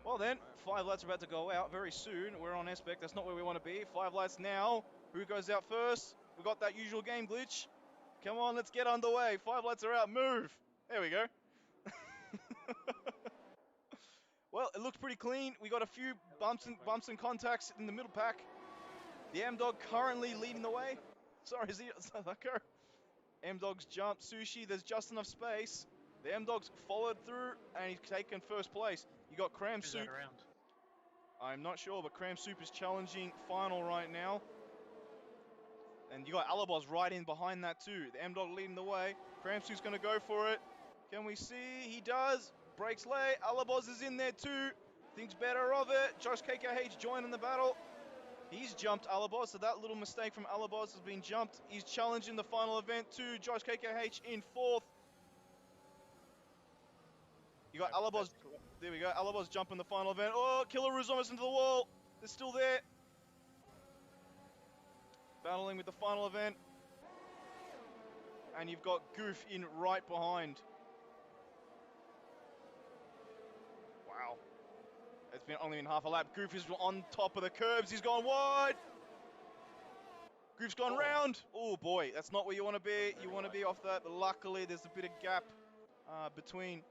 Well then, 5 lights are about to go out very soon. We're on S-Spec, that's not where we want to be. 5 lights now. Who goes out first? We got that usual game glitch. Come on, let's get underway. 5 lights are out, move! There we go. Well, it looked pretty clean. We got a few bumps and contacts in the middle pack. The M-Dog currently leading the way. Sorry, Zucker. M-Dog's jumped. Sushi, there's just enough space. The M-Dog's followed through, and he's taken first place. You got Cram Who's Soup. that around? I'm not sure, but Cram Soup is challenging final right now. And you got Alabos right in behind that too. The M-Dog leading the way. Cram Soup's going to go for it. Can we see? He does. Breaks late. Alabos is in there too. Thinks better of it. Josh KKH joining the battle. He's jumped Alabos, so that little mistake from Alabos has been jumped. He's challenging the final event too. Josh KKH in 4th. You got Alabos. There we go. Alabos jumping the final event. Oh, Killer Roo's almost into the wall. They're still there. Battling with the final event. And you've got Goof in right behind. Wow. It's been only been half a lap. Goof is on top of the curbs. He's gone wide. Goof's gone round. Oh boy, that's not where you want to be. You want to be off that, but luckily there's a bit of gap between.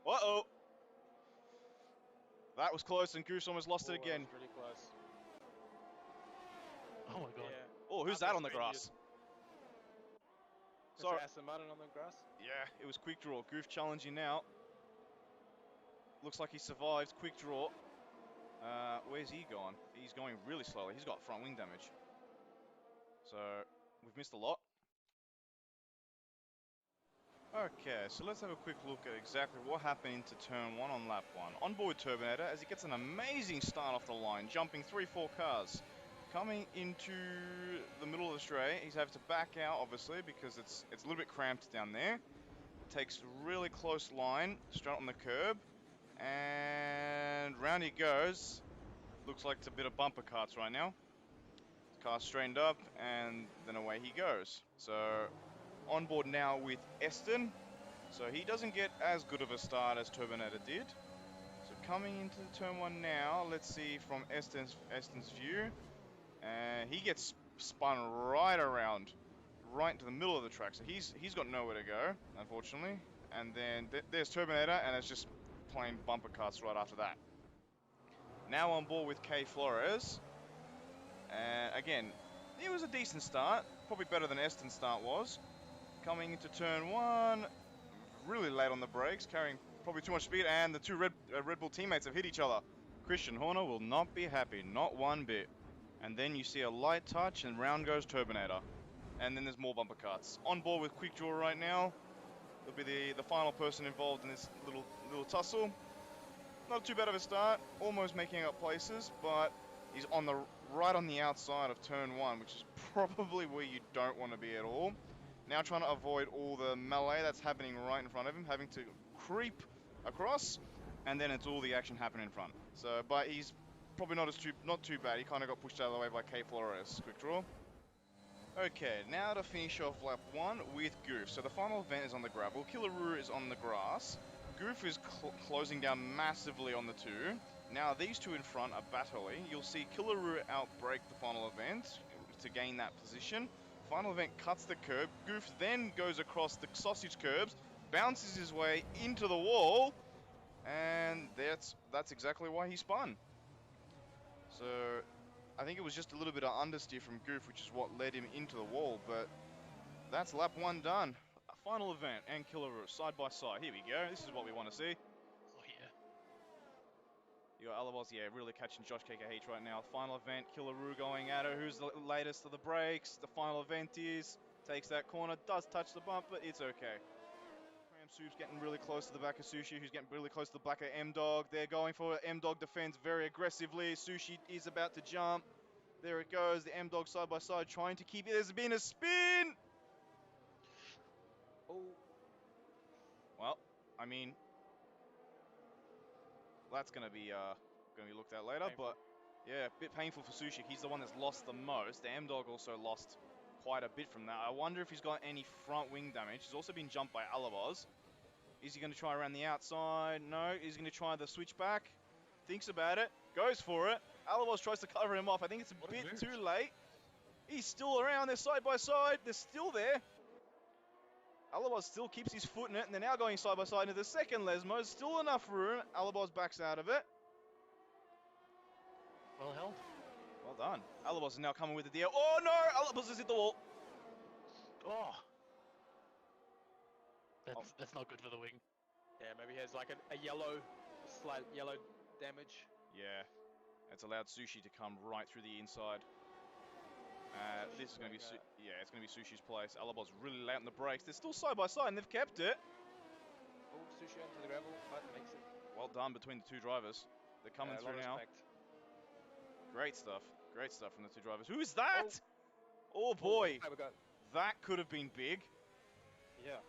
Uh-oh. That was close, and Goof's almost lost it again. That was really close. Oh my god. Yeah. Oh, who's that on the grass? Sorry. Aston Martin on the grass? Yeah, it was quick draw. Goof challenging now. Looks like he survived quick draw. Where's he gone? He's going really slowly. He's got front wing damage. So, we've missed a lot. Okay, so let's have a quick look at exactly what happened into turn 1 on lap 1. On board Turbinator, as he gets an amazing start off the line, jumping 3-4 cars. Coming into the middle of the straight, he's having to back out, obviously, because it's a little bit cramped down there. Takes a really close line, straight on the curb, and round he goes. Looks like it's a bit of bumper carts right now. Car straightened up, and then away he goes. So, on board now with Eston. So he doesn't get as good of a start as Turbinator did. So coming into turn 1 now, let's see from Eston's view. He gets spun right around, right into the middle of the track. So he's got nowhere to go, unfortunately. And then there's Turbinator, and it's just plain bumper carts right after that. Now on board with K Flores. Again, it was a decent start, probably better than Eston's start was. Coming into turn 1, really late on the brakes, carrying probably too much speed, and the two Red Bull teammates have hit each other. Christian Horner will not be happy, not one bit. And then you see a light touch, and round goes Turbinator. And then there's more bumper carts. On board with Quick Draw right now. He'll be the final person involved in this little tussle. Not too bad of a start, almost making up places, but he's right on the outside of turn 1, which is probably where you don't want to be at all. Now trying to avoid all the melee that's happening right in front of him, having to creep across, and then it's all the action happening in front. So, but he's probably not too bad. He kind of got pushed out of the way by K Flores. Quick draw. Okay, now to finish off lap 1 with Goof. So the final event is on the gravel. Killaroo is on the grass. Goof is closing down massively on the 2. Now these two in front are battling. You'll see Killaroo outbrake the final event to gain that position. Final event cuts the curb. Goof then goes across the sausage curbs, bounces his way into the wall, and that's exactly why he spun. So I think it was just a little bit of understeer from Goof, which is what led him into the wall, but that's lap 1 done. Final event and Killaroo side by side. Here we go. This is what we want to see. Oh yeah. You got Alabos, yeah, really catching Josh KKH right now. Final event, Killaroo going at her. Who's the latest of the brakes? The final event is, takes that corner, does touch the bump, but it's okay. Cram Soup's getting really close to the back of Sushi, who's getting really close to the back of M-Dog. They're going for it. M-Dog defends very aggressively. Sushi is about to jump. There it goes. The M-Dog side by side trying to keep it. There's been a spin! Oh. Well, I mean, that's going to be looked at later, painful. But yeah, a bit painful for Sushi. He's the one that's lost the most. The M-Dog also lost quite a bit from that. I wonder if he's got any front wing damage. He's also been jumped by Alabos. Is he going to try around the outside? No. Is he going to try the switchback? thinks about it, goes for it. Alabos tries to cover him off. I think it's a bit too late. He's still around. They're side by side. They're still there. Alabos still keeps his foot in it, and they're now going side by side into the second Lesmo. Still enough room. Alabos backs out of it. Well held. Well done. Alabos is now coming with the deal. Oh no! Alabos has hit the wall. Oh. That's not good for the wing. Yeah, maybe he has like a yellow, slight yellow damage. Yeah. It's allowed Sushi to come right through the inside. This is going to be, it's going to be Sushi's place. Alabos really late on the brakes. They're still side by side and they've kept it. Oh, Sushi onto the gravel, but makes it. Well done between the two drivers. They're coming through now. Great stuff. Great stuff from the two drivers. Who is that? Oh boy. That could have been big. Yeah.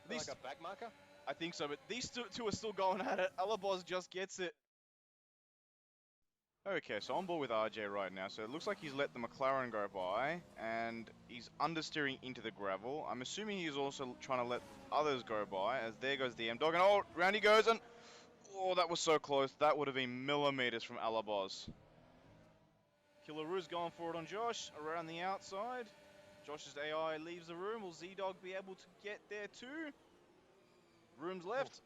Like a back marker? I think so, but these two are still going at it. Alabos just gets it. Okay, so on board with RJ right now. So it looks like he's let the McLaren go by, and he's understeering into the gravel. I'm assuming he's also trying to let others go by, as there goes the M-Dog, and oh, round he goes, and oh, that was so close. That would have been millimeters from Alabos. Killaroo's going for it on Josh, around the outside. Josh's AI leaves the room. Will Z-Dog be able to get there too? Room's left.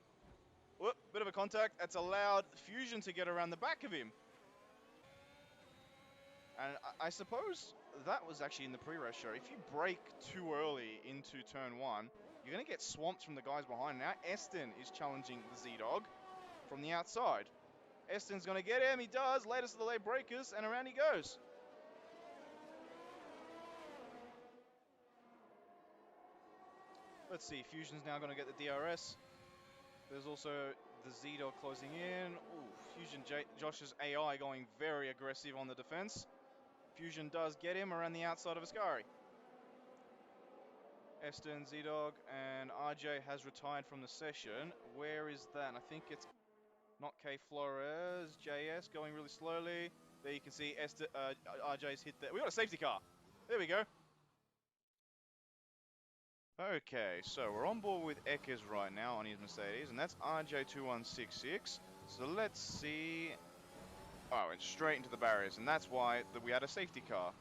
Whoop, bit of a contact. That's allowed Fusion to get around the back of him. And I suppose that was actually in the pre-race show. If you brake too early into turn 1, you're going to get swamped from the guys behind. Now Eston is challenging the Z-Dog from the outside. Eston's going to get him. He does. Latest of the late breakers, and around he goes. Let's see. Fusion's now going to get the DRS. There's also the Z-Dog closing in. Ooh, Fusion, Josh's AI going very aggressive on the defense. Fusion does get him around the outside of Ascari. Eston, Z-Dog, and RJ has retired from the session. Where is that? I think it's not K Flores. JS going really slowly. There you can see RJ's hit there. We got a safety car. There we go. Okay, so we're on board with Eckers right now on his Mercedes, and that's RJ2166. So let's see. Oh, it's straight into the barriers, and that's why we had a safety car.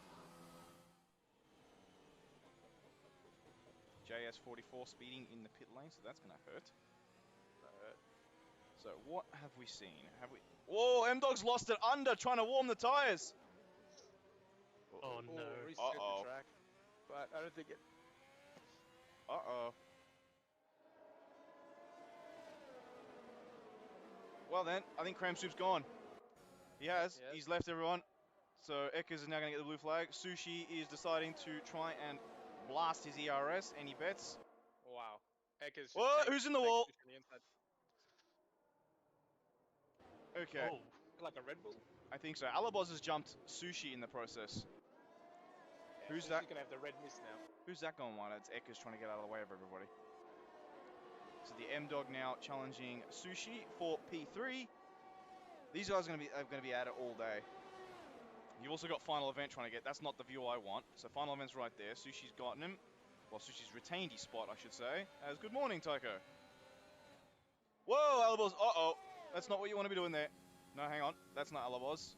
JS44 speeding in the pit lane, so that's going to hurt. So what have we seen? Whoa, M-Dog's lost it under, trying to warm the tyres. Oh no. Reset the track, but I don't think it. Uh-oh. Well then, I think Cram Soup's gone. He has. Yes. He's left everyone. So Eckers is now going to get the blue flag. Sushi is deciding to try and blast his ERS. Any bets? Wow. Eckers. Whoa, who's in the wall? Okay. Oh, like a Red Bull? I think so. Alabos has jumped Sushi in the process. Yeah, who's Sushi's that? Gonna have the red mist now. Who's that going on? It's Eckers trying to get out of the way of everybody. So the M-Dog now challenging Sushi for P3. These guys are going to be at it all day. You've also got Final Event trying to get. That's not the view I want. So Final Event's right there. Sushi's gotten him. Well, Sushi's retained his spot, I should say. As good morning, Tycho. Whoa, Alabos. Uh-oh. That's not what you want to be doing there. No, hang on. That's not Alabos.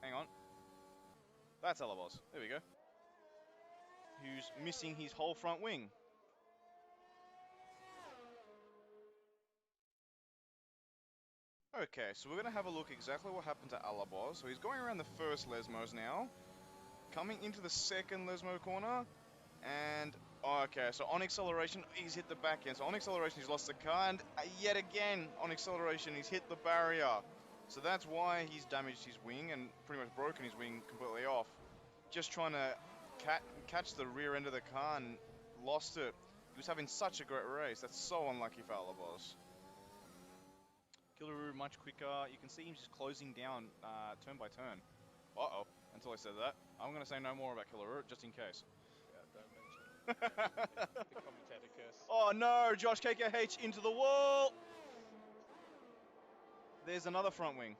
Hang on. That's Alabos. There we go. Who's missing his whole front wing. Okay, so we're going to have a look exactly what happened to Alabos. So he's going around the first Lesmos now. Coming into the second Lesmo corner. And, okay, so on acceleration, he's hit the back end. So on acceleration, he's lost the car. And yet again, on acceleration, he's hit the barrier. So that's why he's damaged his wing and pretty much broken his wing completely off. Just trying to catch the rear end of the car and lost it. He was having such a great race. That's so unlucky for Alabos. Killaroo much quicker. You can see him just closing down turn by turn. Uh-oh. Until I said that. I'm going to say no more about Killaroo, just in case. Yeah, don't mention the commentator curse. Oh no! Josh KKH into the wall! There's another front wing.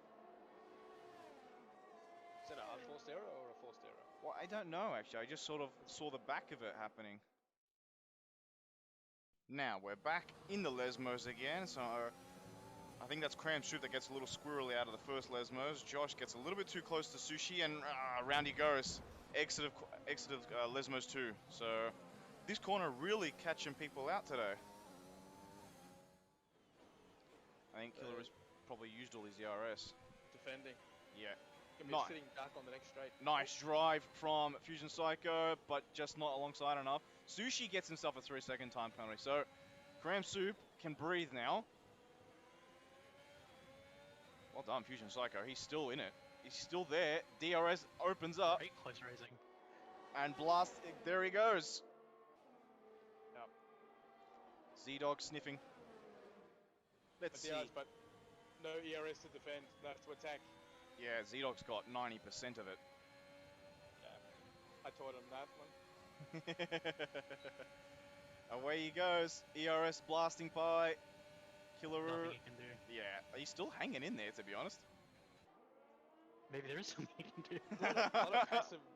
Is that an unforced error or a forced error? Well, I don't know, actually. I just sort of saw the back of it happening. Now, we're back in the Lesmos again, so... I think that's Cram Soup that gets a little squirrely out of the first Lesmos. Josh gets a little bit too close to Sushi, and round he goes. Exit of Lesmos 2. So this corner really catching people out today. I think Killer has probably used all his ERS. Defending. Yeah. Gonna be sitting back on the next straight. Nice drive from Fusion Psycho, but just not alongside enough. Sushi gets himself a 3-second time penalty. So Cram Soup can breathe now. Well done, Fusion Psycho. He's still in it. He's still there. DRS opens up. Great close racing. And blast. There he goes. Yep. Z-Dog sniffing. Let's see. But no ERS to defend. No to attack. Yeah, Z-Dog's got 90% of it. Yeah. I taught him that one. Away he goes. ERS blasting by. Killaroo. Nothing he can do. Yeah, he's still hanging in there, to be honest. Maybe there is something he can do. a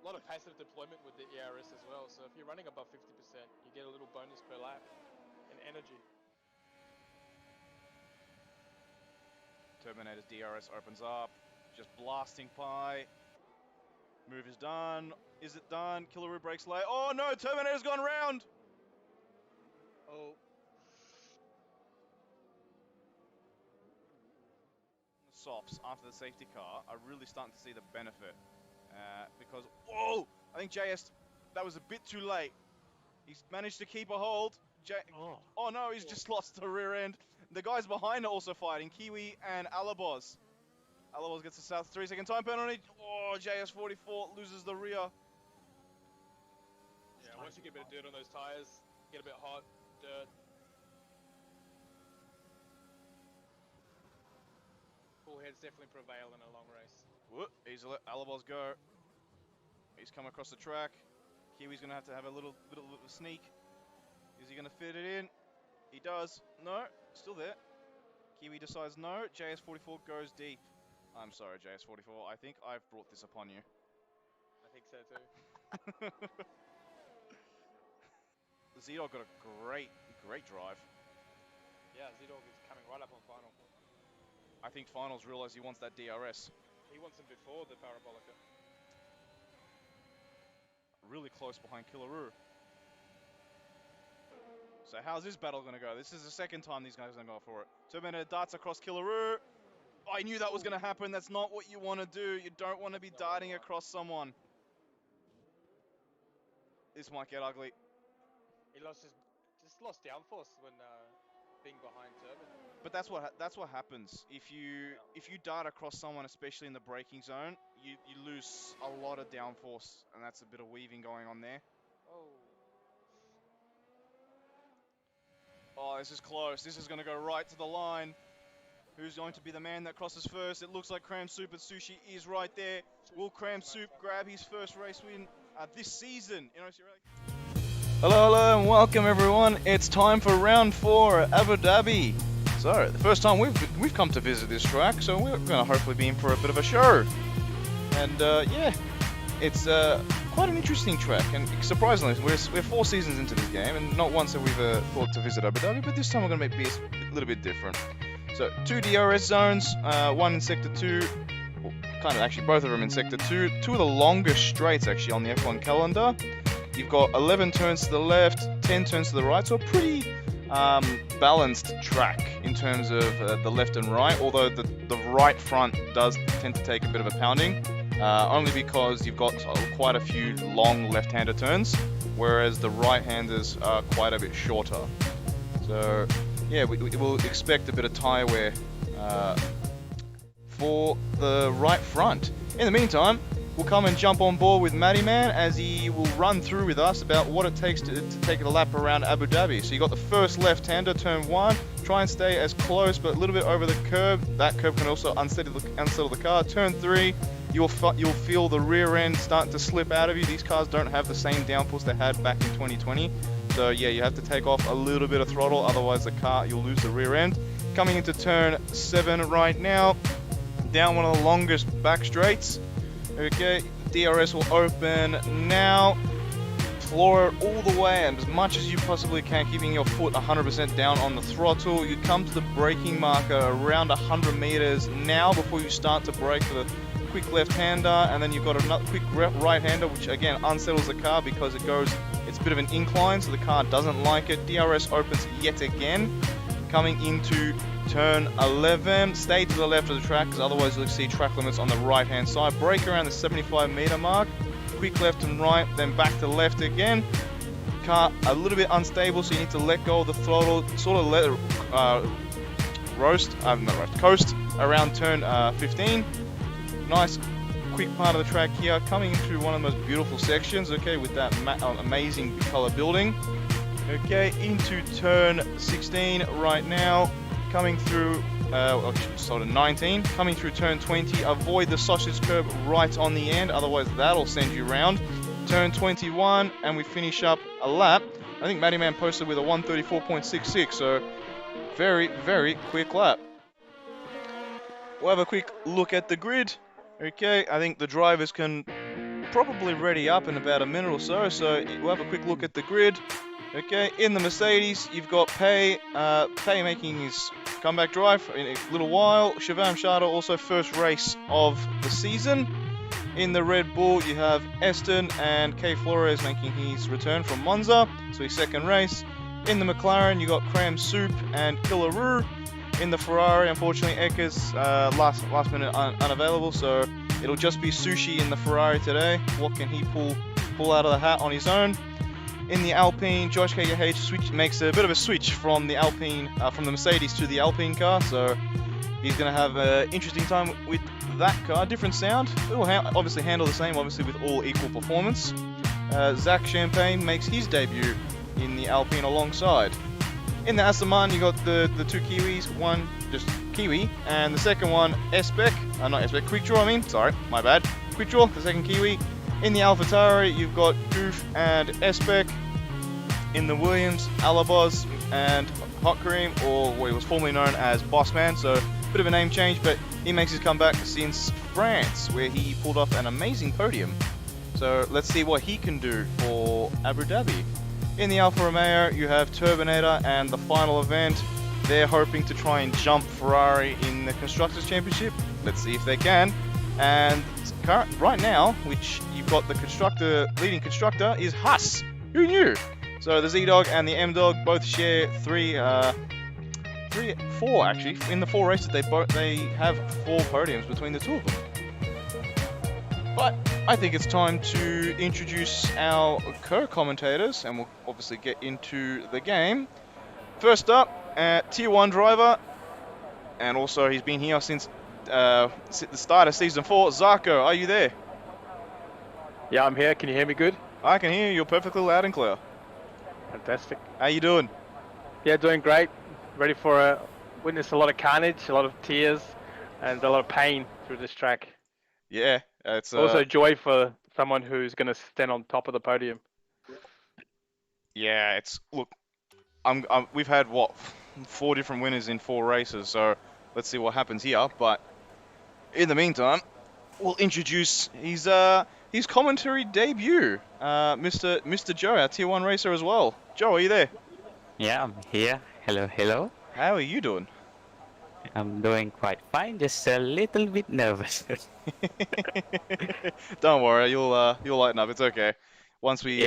lot of passive deployment with the ERS as well. So if you're running above 50%, you get a little bonus per lap in energy. Terminator's DRS opens up. Just blasting by. Move is done. Is it done? Killaroo breaks late. Oh no, Terminator's gone round! Oh. Softs after the safety car are really starting to see the benefit. Because, whoa! I think JS, that was a bit too late. He's managed to keep a hold. Oh no, he's just lost the rear end. The guys behind are also fighting, Kiwi and Alabos. Alabos gets a south 3-second time penalty. Oh, JS44 loses the rear. Yeah, once you get a bit of dirt on those tires, get a bit hot, dirt. Full heads definitely prevail in a long race. Whoop, he's let Alabos go. He's come across the track. Kiwi's gonna have to have a little bit of a sneak. Is he gonna fit it in? He does. No, still there. Kiwi decides no. JS44 goes deep. I'm sorry, JS44. I think I've brought this upon you. I think so too. Z-Dog got a great drive. Yeah, Z-Dog is coming right up on final. I think Finals realised he wants that DRS. He wants him before the Parabolica. Really close behind Killaroo. So how's this battle going to go? This is the second time these guys are going to go for it. Terminator darts across Killaroo. I knew that was going to happen. That's not what you want to do. You don't want to be darting across someone. This might get ugly. He just lost downforce when being behind Turbo. But that's what happens if you dart across someone, especially in the braking zone. You lose a lot of downforce, and that's a bit of weaving going on there. Oh, this is close. This is going to go right to the line. Who's going to be the man that crosses first? It looks like Cram Soup, but Sushi is right there. Will Cram Soup grab his first race win this season in OCE-RL? Hello, and welcome everyone. It's time for round 4 at Abu Dhabi. So, the first time we've come to visit this track, so we're going to hopefully be in for a bit of a show. And yeah, it's quite an interesting track, and surprisingly, we're 4 seasons into this game, and not once have we thought to visit Abu Dhabi, but this time we're going to be a little bit different. So, 2 DRS zones, one in Sector 2, well, kind of actually both of them in Sector 2, 2 of the longest straights actually on the F1 calendar. You've got 11 turns to the left, 10 turns to the right, so a pretty balanced track in terms of the left and right, although the right front does tend to take a bit of a pounding, only because you've got quite a few long left-hander turns, whereas the right-handers are quite a bit shorter. So yeah, we will expect a bit of tyre wear for the right front. In the meantime, we'll come and jump on board with Matty Man as he will run through with us about what it takes to take a lap around Abu Dhabi. So you got the first left-hander, turn 1. Try and stay as close, but a little bit over the curb. That curb can also unsettle the car. Turn 3, you'll feel the rear end starting to slip out of you. These cars don't have the same downforce they had back in 2020. So yeah, you have to take off a little bit of throttle, otherwise you'll lose the rear end. Coming into turn 7 right now, down one of the longest back straights. Okay, DRS will open now. explore it all the way and as much as you possibly can, keeping your foot 100% down on the throttle. You come to the braking marker around 100 meters now before you start to brake for the quick left-hander, and then you've got another quick right-hander, which again unsettles the car because it's a bit of an incline, so the car doesn't like it. DRS opens yet again, coming into turn 11. Stay to the left of the track, because otherwise you'll see track limits on the right-hand side. Brake around the 75-meter mark. Quick left and right, then back to left again. Car a little bit unstable, so you need to let go of the throttle, sort of let it coast around turn 15. Nice quick part of the track here, coming into one of the most beautiful sections, okay, with that amazing color building. Okay, into turn 16 right now, coming through sort of 19, coming through turn 20. Avoid the sausage curb right on the end, otherwise that'll send you round. Turn 21, and we finish up a lap. I think Matty Man posted with a 134.66, so very, very quick lap. We'll have a quick look at the grid. Okay, I think the drivers can probably ready up in about a minute or so, so we'll have a quick look at the grid. Okay, in the Mercedes, you've got Prix making his comeback drive in a little while. Shivam Sharda also first race of the season. In the Red Bull, you have Eston and Kay Flores making his return from Monza, so his second race. In the McLaren, you got Cram Soup and Killaroo. In the Ferrari, unfortunately, Eckers last minute unavailable, so it'll just be Sushi in the Ferrari today. What can he pull out of the hat on his own? In the Alpine, Josh KH makes a bit of a switch from the Alpine, from the Mercedes to the Alpine car, so he's going to have an interesting time with that car. Different sound. It will obviously handle the same, obviously with all equal performance. Zach Champagne makes his debut in the Alpine alongside. In the Aston Martin, you got the two Kiwis, one just Kiwi, and the second one S-Spec, not S-Spec, Quickdraw, sorry, my bad. Quickdraw, the second Kiwi. In the AlphaTauri, you've got Goof and S-Spec. In the Williams, Alabos and Hot Cream, or what he was formerly known as Bossman, so a bit of a name change, but he makes his comeback since France, where he pulled off an amazing podium. So let's see what he can do for Abu Dhabi. In the Alfa Romeo, you have Turbinator and the final event. They're hoping to try and jump Ferrari in the Constructors' Championship. Let's see if they can. And right now, which you've got the leading constructor is Haas. Who knew? So the Z-Dog and the M-Dog both share four actually. In the 4 races, they have 4 podiums between the two of them. But I think it's time to introduce our co-commentators, and we'll obviously get into the game. First up, Tier 1 driver, and also he's been here since the start of Season 4. Zarko, are you there? Yeah, I'm here. Can you hear me good? I can hear you. You're perfectly loud and clear. Fantastic. How you doing? Yeah, doing great. Ready for witness a lot of carnage, a lot of tears, and a lot of pain through this track. Yeah, it's also joy for someone who's going to stand on top of the podium. Yeah, look. We've had 4 different winners in 4 races, so let's see what happens here. But in the meantime, we'll introduce his commentary debut, Mr. Joe, our Tier 1 racer as well. Joe, are you there? Yeah, I'm here. Hello, hello. How are you doing? I'm doing quite fine, just a little bit nervous. Don't worry, you'll lighten up. It's okay. Once we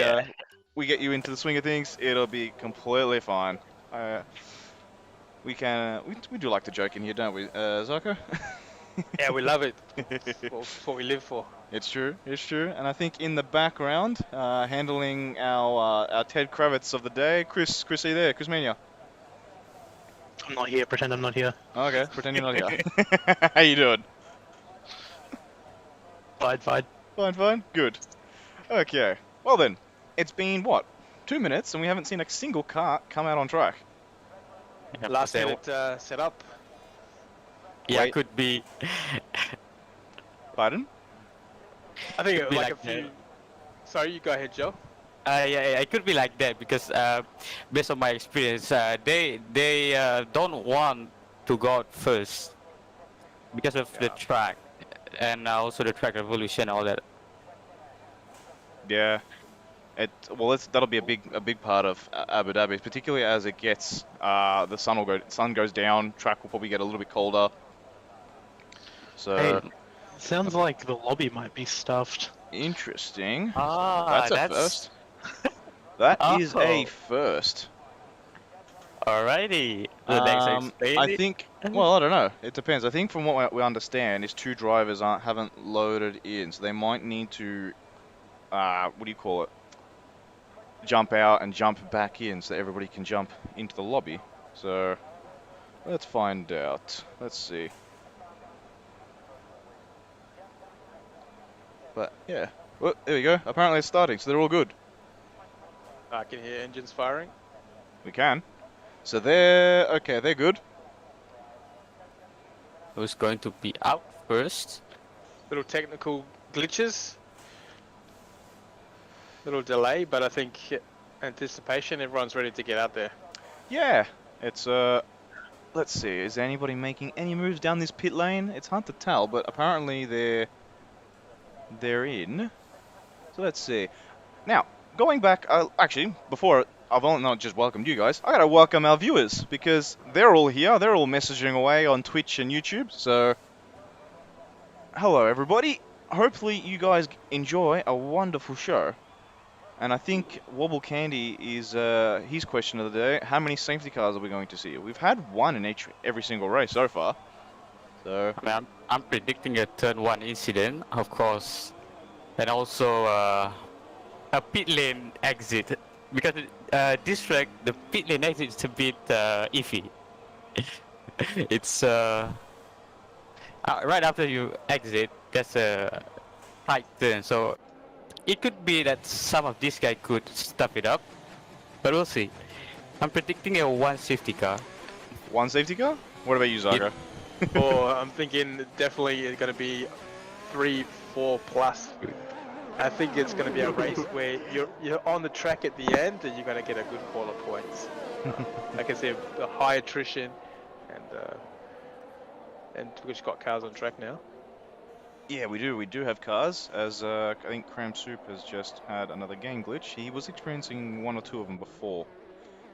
get you into the swing of things, it'll be completely fine. We do like to joke in here, don't we, Zarko? Yeah, we love it. It's what we live for. It's true, and I think in the background, handling our Ted Kravitz of the day, Chris, are you there? Chris Mania? I'm not here. Pretend I'm not here. Okay, pretend you're not here. How you doing? Fine. Good. Okay. Well then, it's been 2 minutes, and we haven't seen a single car come out on track. Last minute set up. Yeah, Wait. could be. Pardon? I think Could be like a like few. Sorry, you go ahead, Joe. Yeah, it could be like that because based on my experience, they don't want to go out first because of the track and also the track evolution, all that. Yeah. That'll be a big part of Abu Dhabi, particularly as it gets the sun goes down. Track will probably get a little bit colder. So Hey, sounds like the lobby might be stuffed. interesting. Ah, That's a first. That is a Oh. first. Alrighty. The next explain I it. think. Well, I don't know. It depends. I think from what we understand is 2 drivers haven't loaded in, so they might need to. What do you call it? Jump out and jump back in, so everybody can jump into the lobby. So let's find out. Let's see. But yeah. Well, there we go. Apparently it's starting, so they're all good. I can hear engines firing. We can. So they're okay. They're good. Who's going to be out first? Little technical glitches. Little delay, but I think anticipation, everyone's ready to get out there. Yeah. It's Let's see. Is anybody making any moves down this pit lane? It's hard to tell, but apparently they're in. So let's see. Now, going back, actually, before I've not just welcomed you guys, I gotta welcome our viewers because they're all here. They're all messaging away on Twitch and YouTube. So, hello everybody. Hopefully you guys enjoy a wonderful show. And I think Wobble Candy is his question of the day. How many safety cars are we going to see? We've had one in every single race so far. So I mean, I'm predicting a turn 1 incident, of course, and also a pit lane exit, because this track, the pit lane exit is a bit iffy. It's right after you exit, there's a tight turn, so it could be that some of this guy could stuff it up, but we'll see. I'm predicting a 1 safety car. 1 safety car? What about you, Zaga? Or I'm thinking definitely it's going to be 3, 4 plus. I think it's going to be a race where you're on the track at the end and you're going to get a good haul of points. I can see a high attrition, and we've got cars on track now. Yeah, we do. We do have cars, as I think Cram Soup has just had another game glitch. He was experiencing 1 or 2 of them before.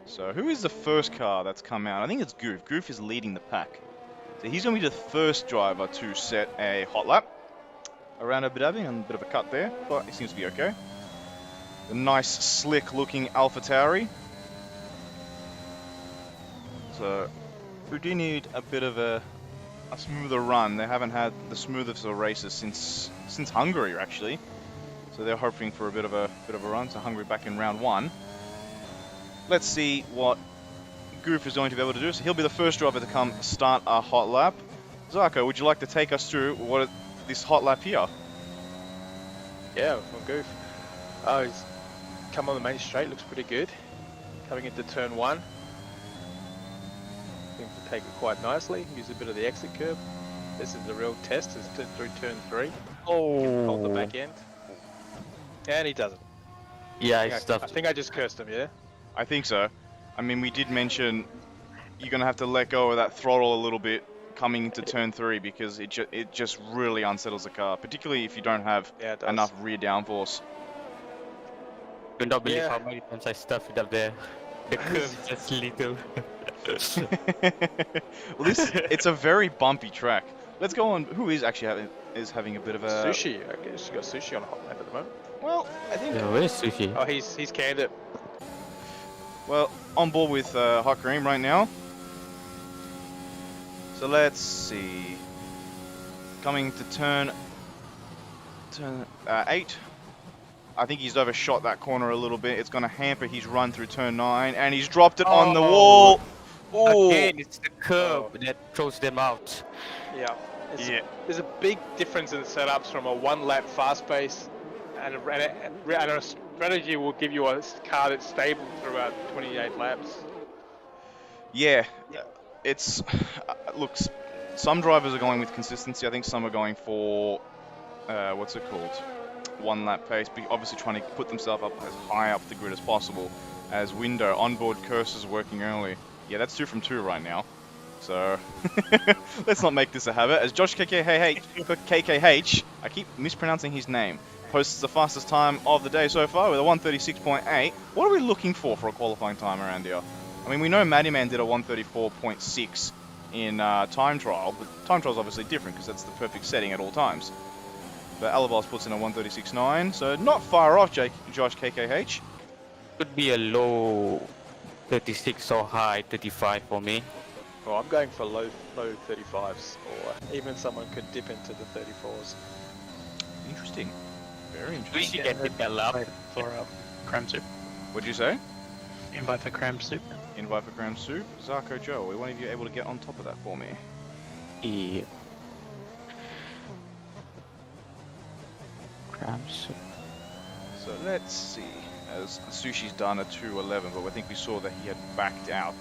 So who is the first car that's come out? I think it's Goof. Goof is leading the pack. So he's going to be the first driver to set a hot lap around Abu Dhabi, and a bit of a cut there, but he seems to be okay. The nice, slick-looking Alpha Tauri. So we do need a bit of a smoother run. They haven't had the smoothest of races since Hungary, actually. So they're hoping for a bit of a run. So Hungary back in round 1. Let's see what Goof is going to be able to do. So he'll be the first driver to come start a hot lap. Zarko, would you like to take us through this hot lap here? Yeah, well, Goof. Oh, he's come on the main straight, looks pretty good. Coming into turn 1. Seems to take it quite nicely. Use a bit of the exit curve. This is the real test, is through turn 3. Hold the back end. And he doesn't. Yeah, I it's stuff. think I just cursed him, yeah? I think so. I mean, we did mention you're going to have to let go of that throttle a little bit coming into turn 3 because it just really unsettles the car, particularly if you don't have enough rear downforce. You don't believe how many times I stuff it up there. The curve is just little. Well, it's a very bumpy track. Let's go on. Who is actually having a bit of a Sushi. I guess you got Sushi on a hot lap at the moment. Well, I think. Yeah, where's Sushi? Oh, he's canned it. Well, on board with Hot Cream right now. So let's see. Coming to turn 8. I think he's overshot that corner a little bit. It's going to hamper his run through turn 9, and he's dropped it on the wall. Ooh. Again, it's the curve that throws them out. Yeah. There's a big difference in the setups from a 1-lap fast pace and a strategy will give you a car that's stable throughout 28 laps. Yeah, it's looks. Some drivers are going with consistency. I think some are going for what's it called, 1-lap pace. But obviously trying to put themselves up as high up the grid as possible. As window onboard cursors working early. Yeah, that's 2 from 2 right now. So let's not make this a habit. As Josh KKH, I keep mispronouncing his name, posts the fastest time of the day so far with a 1:36.8. What are we looking for a qualifying time around here? I mean, we know Matty Man did a 1:34.6 in time trial, but time trial is obviously different because that's the perfect setting at all times. But Alabas puts in a 1:36.9, so not far off Josh KKH. Could be a low 36 or high 35 for me. Well, I'm going for low 35s, or even someone could dip into the 34s. Interesting. Very We interesting. should get it a lap. For cram soup. What'd you say? Invite for cram soup. Invite for Graham Soup. Zarko Joe, are one of you able to get on top of that for me? Yeah. Cramps. So let's see. As Sushi's done a 2:11, but I think we saw that he had backed out.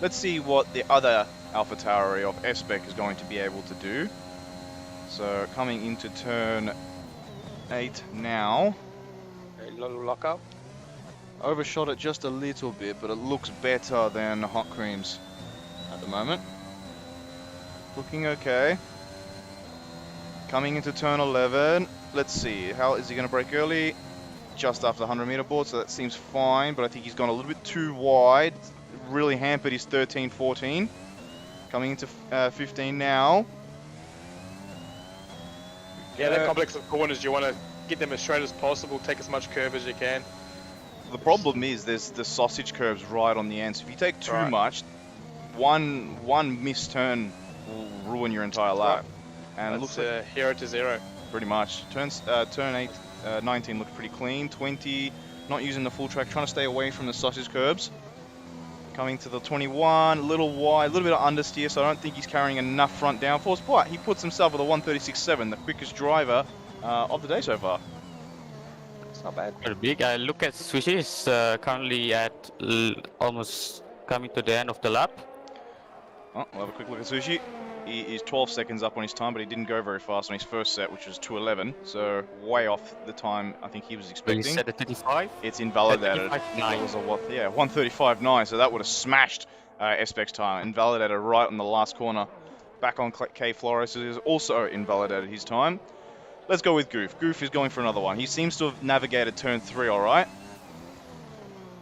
Let's see what the other AlphaTauri of S-Spec is going to be able to do. So coming into turn 8 now. A little lockup. Overshot it just a little bit, but it looks better than Hot Creams at the moment. Looking okay. Coming into turn 11. Let's see, how is he going to brake early? Just after the 100-meter board, so that seems fine, but I think he's gone a little bit too wide. Really hampered his 13-14. Coming into 15 now. Yeah, that complex of corners, you want to get them as straight as possible, take as much curve as you can. The problem is there's the sausage curves right on the end, so if you take too Right. much, one missed turn will ruin your entire lap. Right. And it That's looks like 0 to 0. pretty much. Turn 8, 19 looked pretty clean. 20, not using the full track, trying to stay away from the sausage curbs. Coming to the 21, a little wide, a little bit of understeer, so I don't think he's carrying enough front downforce, but he puts himself with a 1:36.7, the quickest driver of the day so far. It's not bad. Very big. I look at Sushi is currently at almost coming to the end of the lap. Oh, we'll have a quick look at Sushi. He is 12 seconds up on his time, but he didn't go very fast on his first set, which was 2:11, so way off the time I think he was He expecting. set at 35. It's invalidated. 35.9. It was a 1:35.9, so that would have smashed S-Spec's time. Invalidated right on the last corner. Back on K Flores is also invalidated his time. Let's go with Goof. Goof is going for another one. He seems to have navigated turn 3 all right.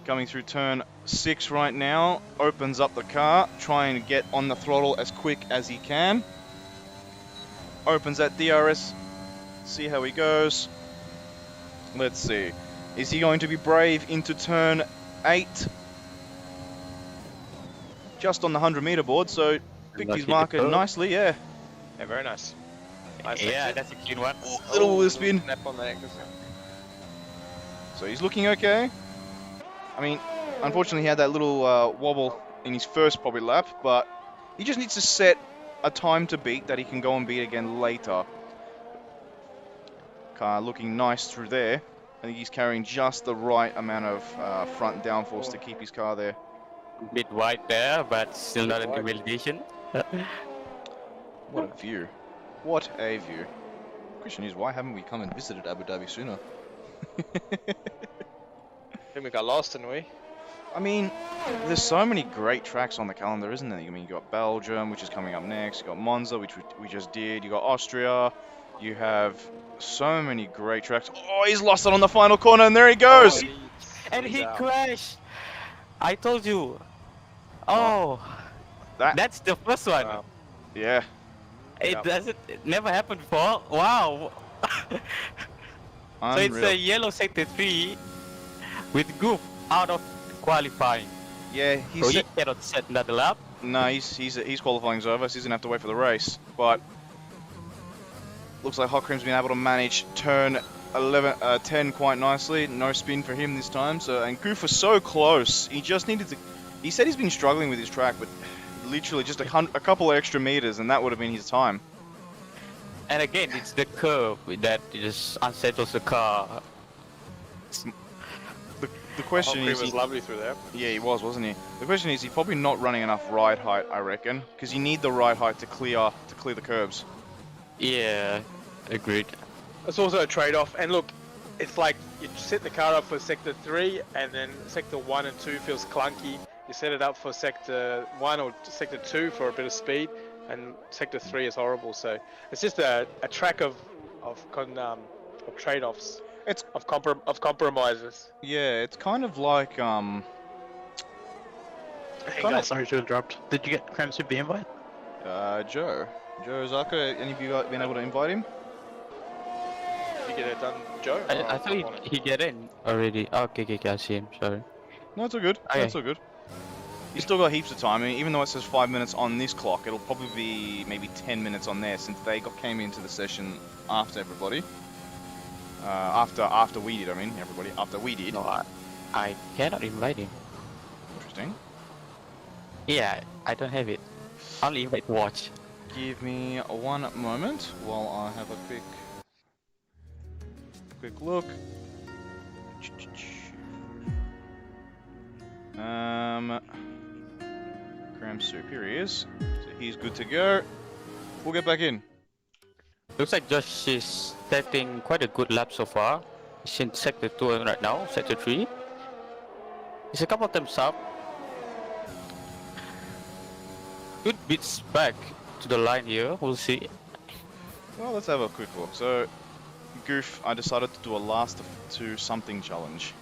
Coming through turn 6 right now. Opens up the car, trying to get on the throttle as quick as he can. Opens that DRS. See how he goes. Let's see. Is he going to be brave into turn 8? Just on the 100-meter board, so picked his Lucky marker to go. nicely, yeah. Yeah, very nice. Nice Yeah, exit. that's a clean one. Little wheel spin. Snap on the exit. So he's looking okay. I mean, unfortunately he had that little wobble in his first probably lap, but he just needs to set a time to beat that he can go and beat again later. Car looking nice through there. I think he's carrying just the right amount of front downforce to keep his car there. Bit wide there, but still not in the Wide. validation. What a view. What a view. Question is, why haven't we come and visited Abu Dhabi sooner? Then we got lost, didn't we? I mean, there's so many great tracks on the calendar, isn't there? I mean, you got Belgium, which is coming up next. You got Monza, which we just did. You got Austria. You have so many great tracks. Oh, he's lost it on the final corner, and there he goes. And He's he out. crashed. I told you. Oh, that's the first one. Wow. Yeah. It never happened before. Wow. So it's Unreal. a yellow sector 3 with Goof out of qualifying. Yeah, So he cannot set another lap. no, he's qualifying's over, so he's gonna have to wait for the race. But looks like Hot Cream's been able to manage turn 10 quite nicely. No spin for him this time. So and Goof was so close. He just needed to. He said he's been struggling with his track, but literally just a couple of extra meters, and that would have been his time. And again, it's the curve that just unsettles the car. The question Hockley is, was lovely through there. yeah, he was, wasn't he? The question is, he's probably not running enough ride height, I reckon, because you need the ride height to clear the curbs. Yeah, agreed. It's also a trade-off, and look, it's like you set the car up for sector 3, and then sector 1 and 2 feels clunky. You set it up for sector 1 or sector 2 for a bit of speed, and sector 3 is horrible. So it's just a track of of trade-offs, It's of compromises. yeah, it's kind of like Hey Kind guys, of- sorry to interrupt. Did you get Cram Soup the invite? Joe Zaka. Any of you guys been able to invite him? Did you get it done, Joe? I Or thought on it? he get in already. Okay, I see him. Sorry. No, it's all good. Okay. It's all good. He's still got heaps of time. I mean, even though it says 5 minutes on this clock, it'll probably be maybe 10 minutes on there since they came into the session after everybody. After we did. I mean, everybody after we did. No, I cannot invite him. Interesting. Yeah, I don't have it. Only invite watch. Give me one moment while I have a quick look. Cram Soup, here he is. So he's good to go. We'll get back in. Looks like Josh is setting quite a good lap so far. He's in sector 2 right now, sector 3. He's a couple times up. Good bits back to the line here, we'll see. Well, let's have a quick look. So, Goof, I decided to do a last to something challenge.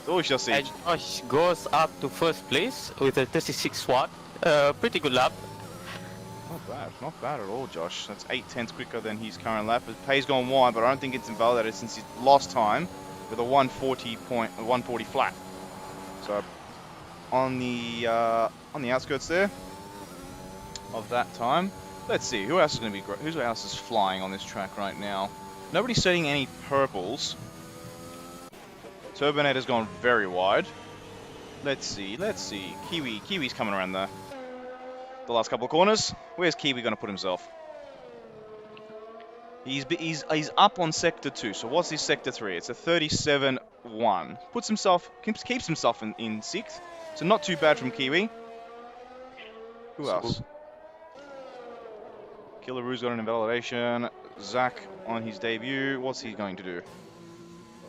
So we shall see. And Josh goes up to first place with a 36 watt. Pretty good lap. Not bad at all, Josh. That's 8/10 quicker than his current lap. His pay's gone wide, but I don't think it's invalidated since he lost time with a 140 flat. So on the outskirts there of that time. Let's see who else is going to be great. Who else is flying on this track right now? Nobody's setting any purples. Turbinator's gone very wide. Let's see. Kiwi's coming around the last couple of corners. Where's Kiwi going to put himself? He's up on sector 2. So what's his sector 3? It's a 37-1. Keeps himself in 6th. So not too bad from Kiwi. Who else? Killaroo's got an invalidation. Zach on his debut. What's he going to do?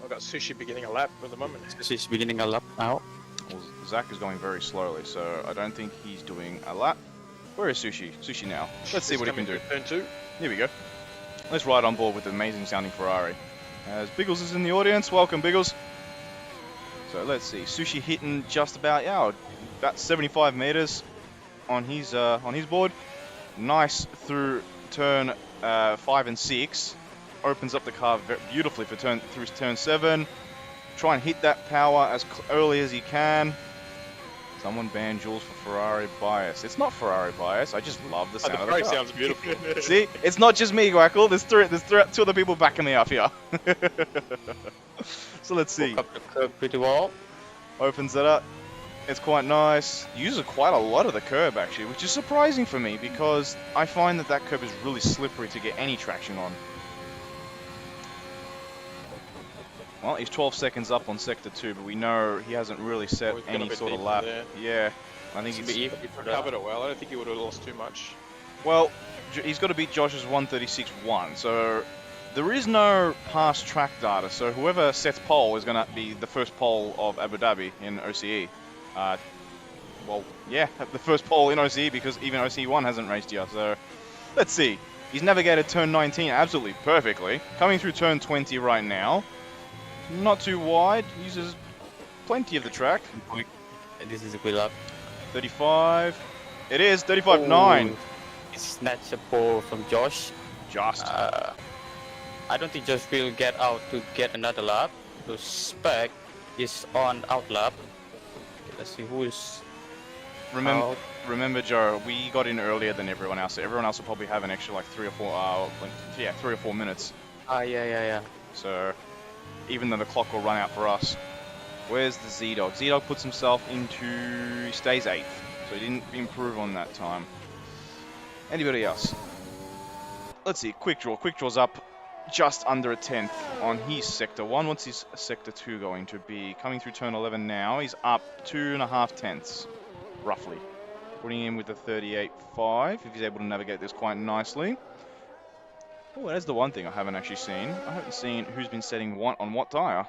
I've got Sushi beginning a lap at the moment. He's beginning a lap now. Well, Zach is going very slowly, so I don't think he's doing a lap. Where is Sushi? Sushi now. Let's see what he can do. Turn 2. Here we go. Let's ride on board with the amazing sounding Ferrari. As Biggles is in the audience, welcome Biggles. So let's see, Sushi hitting just about about 75 meters on his board. Nice through turn 5 and 6. Opens up the car beautifully for through turn 7. Try and hit that power as early as he can. Someone ban Jules for Ferrari bias. It's not Ferrari bias. I just love the sound of the car. sounds beautiful. See, it's not just me, Guackle. There's two other people backing me up here. So let's see. Up the curb pretty well. Opens it up. It's quite nice. Uses quite a lot of the curb actually, which is surprising for me because I find that curb is really slippery to get any traction on. Well, he's 12 seconds up on sector 2, but we know he hasn't really set Oh, he's got a any bit sort of deeper lap. there. Yeah, I think He recovered it well. I don't think he would have lost too much. Well, he's got to beat Josh's 136.1, so there is no past track data, so whoever sets pole is going to be the first pole of Abu Dhabi in OCE. Well, yeah, the first pole in OCE because even OCE1 hasn't raced yet, so let's see. He's navigated turn 19 absolutely perfectly. Coming through turn 20 right now. Not too wide, uses plenty of the track. This is a good lap. 35. It is 35.9. He snatched a pole from Josh. Just. I don't think Josh will get out to get another lap. So Spec is on out lap. Okay, let's see who is out. Remember, Joe, we got in earlier than everyone else. So everyone else will probably have an extra like 3 or 4 minutes. Yeah. So even though the clock will run out for us. Where's the Z-Dog? Z-Dog puts himself he stays 8th. So he didn't improve on that time. Anybody else? Let's see, Quick Draw. Quick Draw's up just under a 10th on his sector 1. What's his sector 2 going to be? Coming through turn 11 now, he's up 2.5 tenths, roughly. Putting him with a 38.5 if he's able to navigate this quite nicely. Oh, that's the one thing I haven't actually seen. I haven't seen who's been setting what on what tyre.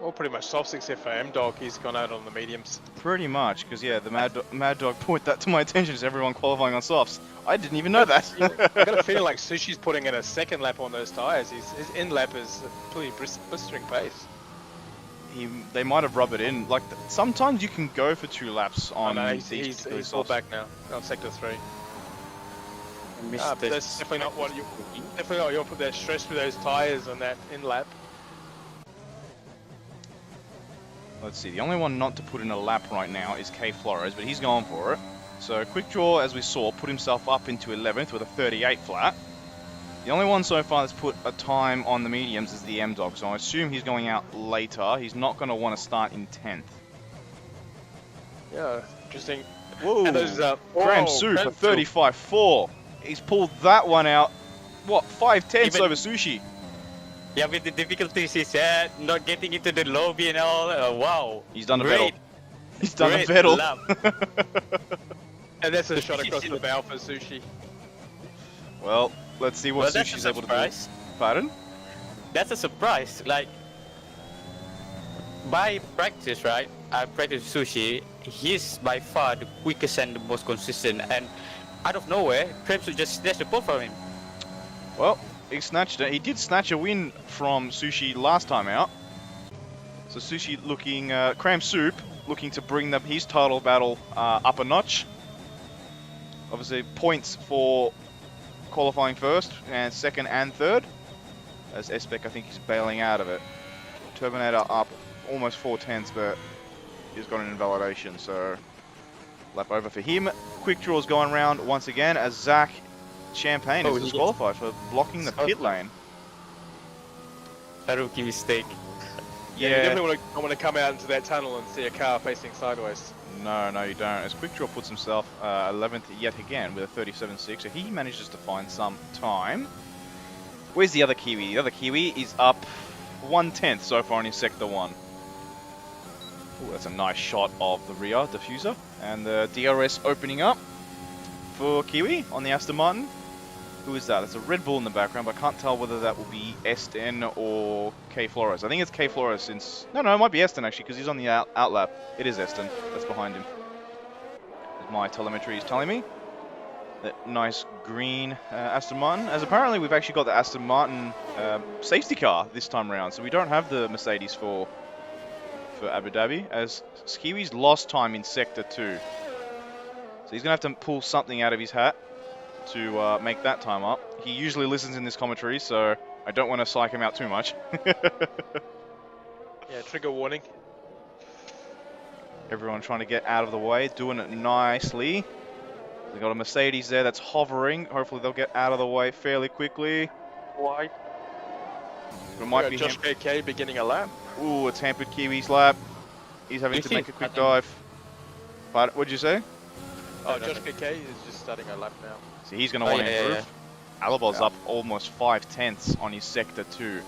Well, pretty much softs except for M-Dog. He's gone out on the mediums. Pretty much, because yeah, the Mad Dog put that to my attention as everyone qualifying on softs. I didn't even know that. I got a feeling like Sushi's putting in a second lap on those tyres. His in lap is pretty blistering pace. They might have rubbed it in. Like sometimes you can go for 2 laps on. Oh, no, these he's all back now on sector 3. That's definitely not what you want to put that stress through those tyres on that in lap. Let's see, the only one not to put in a lap right now is K Flores, but he's going for it. So Quick Draw, as we saw, put himself up into 11th with a 38 flat. The only one so far that's put a time on the mediums is the M-Dog, so I assume he's going out later. He's not going to want to start in 10th. Yeah, interesting. Whoa, and those, Graham Soup, a 35.4. He's pulled that one out, what, 5/10 over Sushi. Yeah, with the difficulties he's had, not getting into the lobby and all, wow. He's done a Great. Vettel. He's done a Great Vettel. lap. And that's a shot across the bow for Sushi. Well, let's see what That's Sushi's a able to do. surprise. Pardon? That's a surprise. Like, by practice, right? I practice Sushi. He's by far the quickest and the most consistent. And out of nowhere, Krebs would just snatch the ball from him. Well, he snatched it. He did snatch a win from Sushi last time out. So Sushi looking, Cram Soup looking to bring his title battle up a notch. Obviously points for qualifying first and second and third. As Espec I think he's bailing out of it. Turbinator up almost 4/10, but he's got an invalidation, so lap over for him. Quick Draw's going round once again as Zach Champagne is disqualified for blocking the pit lane. A rookie mistake. Yeah, you definitely want to come out into that tunnel and see a car facing sideways. No, you don't. As Quick Draw puts himself 11th yet again with a 37.6, so he manages to find some time. Where's the other Kiwi? The other Kiwi is up 1/10 so far in his Sector 1. Ooh, that's a nice shot of the rear diffuser. And the DRS opening up for Kiwi on the Aston Martin. Who is that? There's a Red Bull in the background, but I can't tell whether that will be Esten or K Flores. I think it's K Flores since... No, it might be Esten actually, because he's on the out lap. It is Esten that's behind him. As my telemetry is telling me. That nice green Aston Martin. As apparently we've actually got the Aston Martin safety car this time around, so we don't have the Mercedes for Abu Dhabi, as Kiwi's lost time in Sector 2. So he's going to have to pull something out of his hat to make that time up. He usually listens in this commentary, so I don't want to psych him out too much. Yeah, trigger warning. Everyone trying to get out of the way, doing it nicely. They've got a Mercedes there that's hovering. Hopefully they'll get out of the way fairly quickly. Why? It might be Josh KK beginning a lap. Ooh, it's hampered Kiwi's lap. He's having to make a quick dive. But what'd you say? Oh, Josh KK is just starting a lap now. See, he's going to want to improve. Alabol's up almost 5/10 on his Sector 2.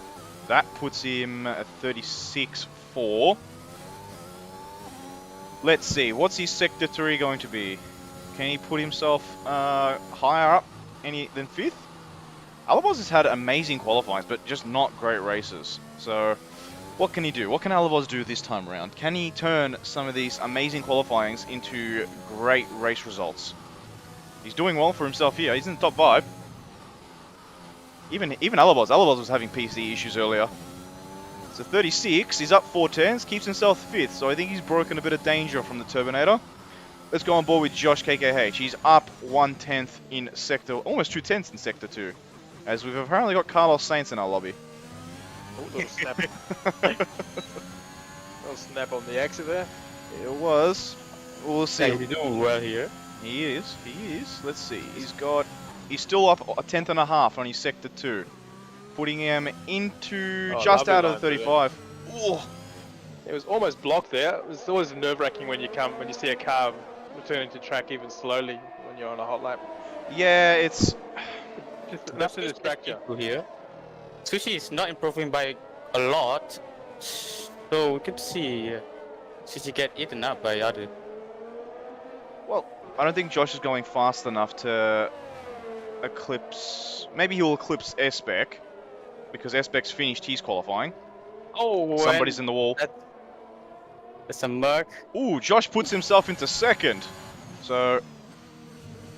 That puts him at 36.4. Let's see, what's his Sector 3 going to be? Can he put himself higher up than 5th? Alaboz has had amazing qualifyings, but just not great races. So, what can he do? What can Alaboz do this time around? Can he turn some of these amazing qualifyings into great race results? He's doing well for himself here. He's in the top 5. Even Alaboz. Alaboz was having PC issues earlier. So 36, he's up 4/10, keeps himself 5th. So I think he's broken a bit of danger from the Turbinator. Let's go on board with Josh KKH. He's up 1/10 in Sector, almost 2/10 in Sector 2. As we've apparently got Carlos Sainz in our lobby. Oh, little snap. Little snap on the exit there. It was. We'll see. Yeah, he's doing well here. He is. Let's see. He's still up a 10th and a half on his Sector 2. Putting him into just out of the 35. Ooh. It was almost blocked there. It was always nerve-wracking when you see a car returning to track even slowly when you're on a hot lap. Yeah, it's just enough to distract you. Here. Sushi is not improving by a lot, so we can see Sushi get eaten up by other. Well, I don't think Josh is going fast enough to eclipse... Maybe he'll eclipse Espec, because Espec's finished his qualifying. Oh, Somebody's in the wall. It's a Merc. Ooh, Josh puts himself into second. So,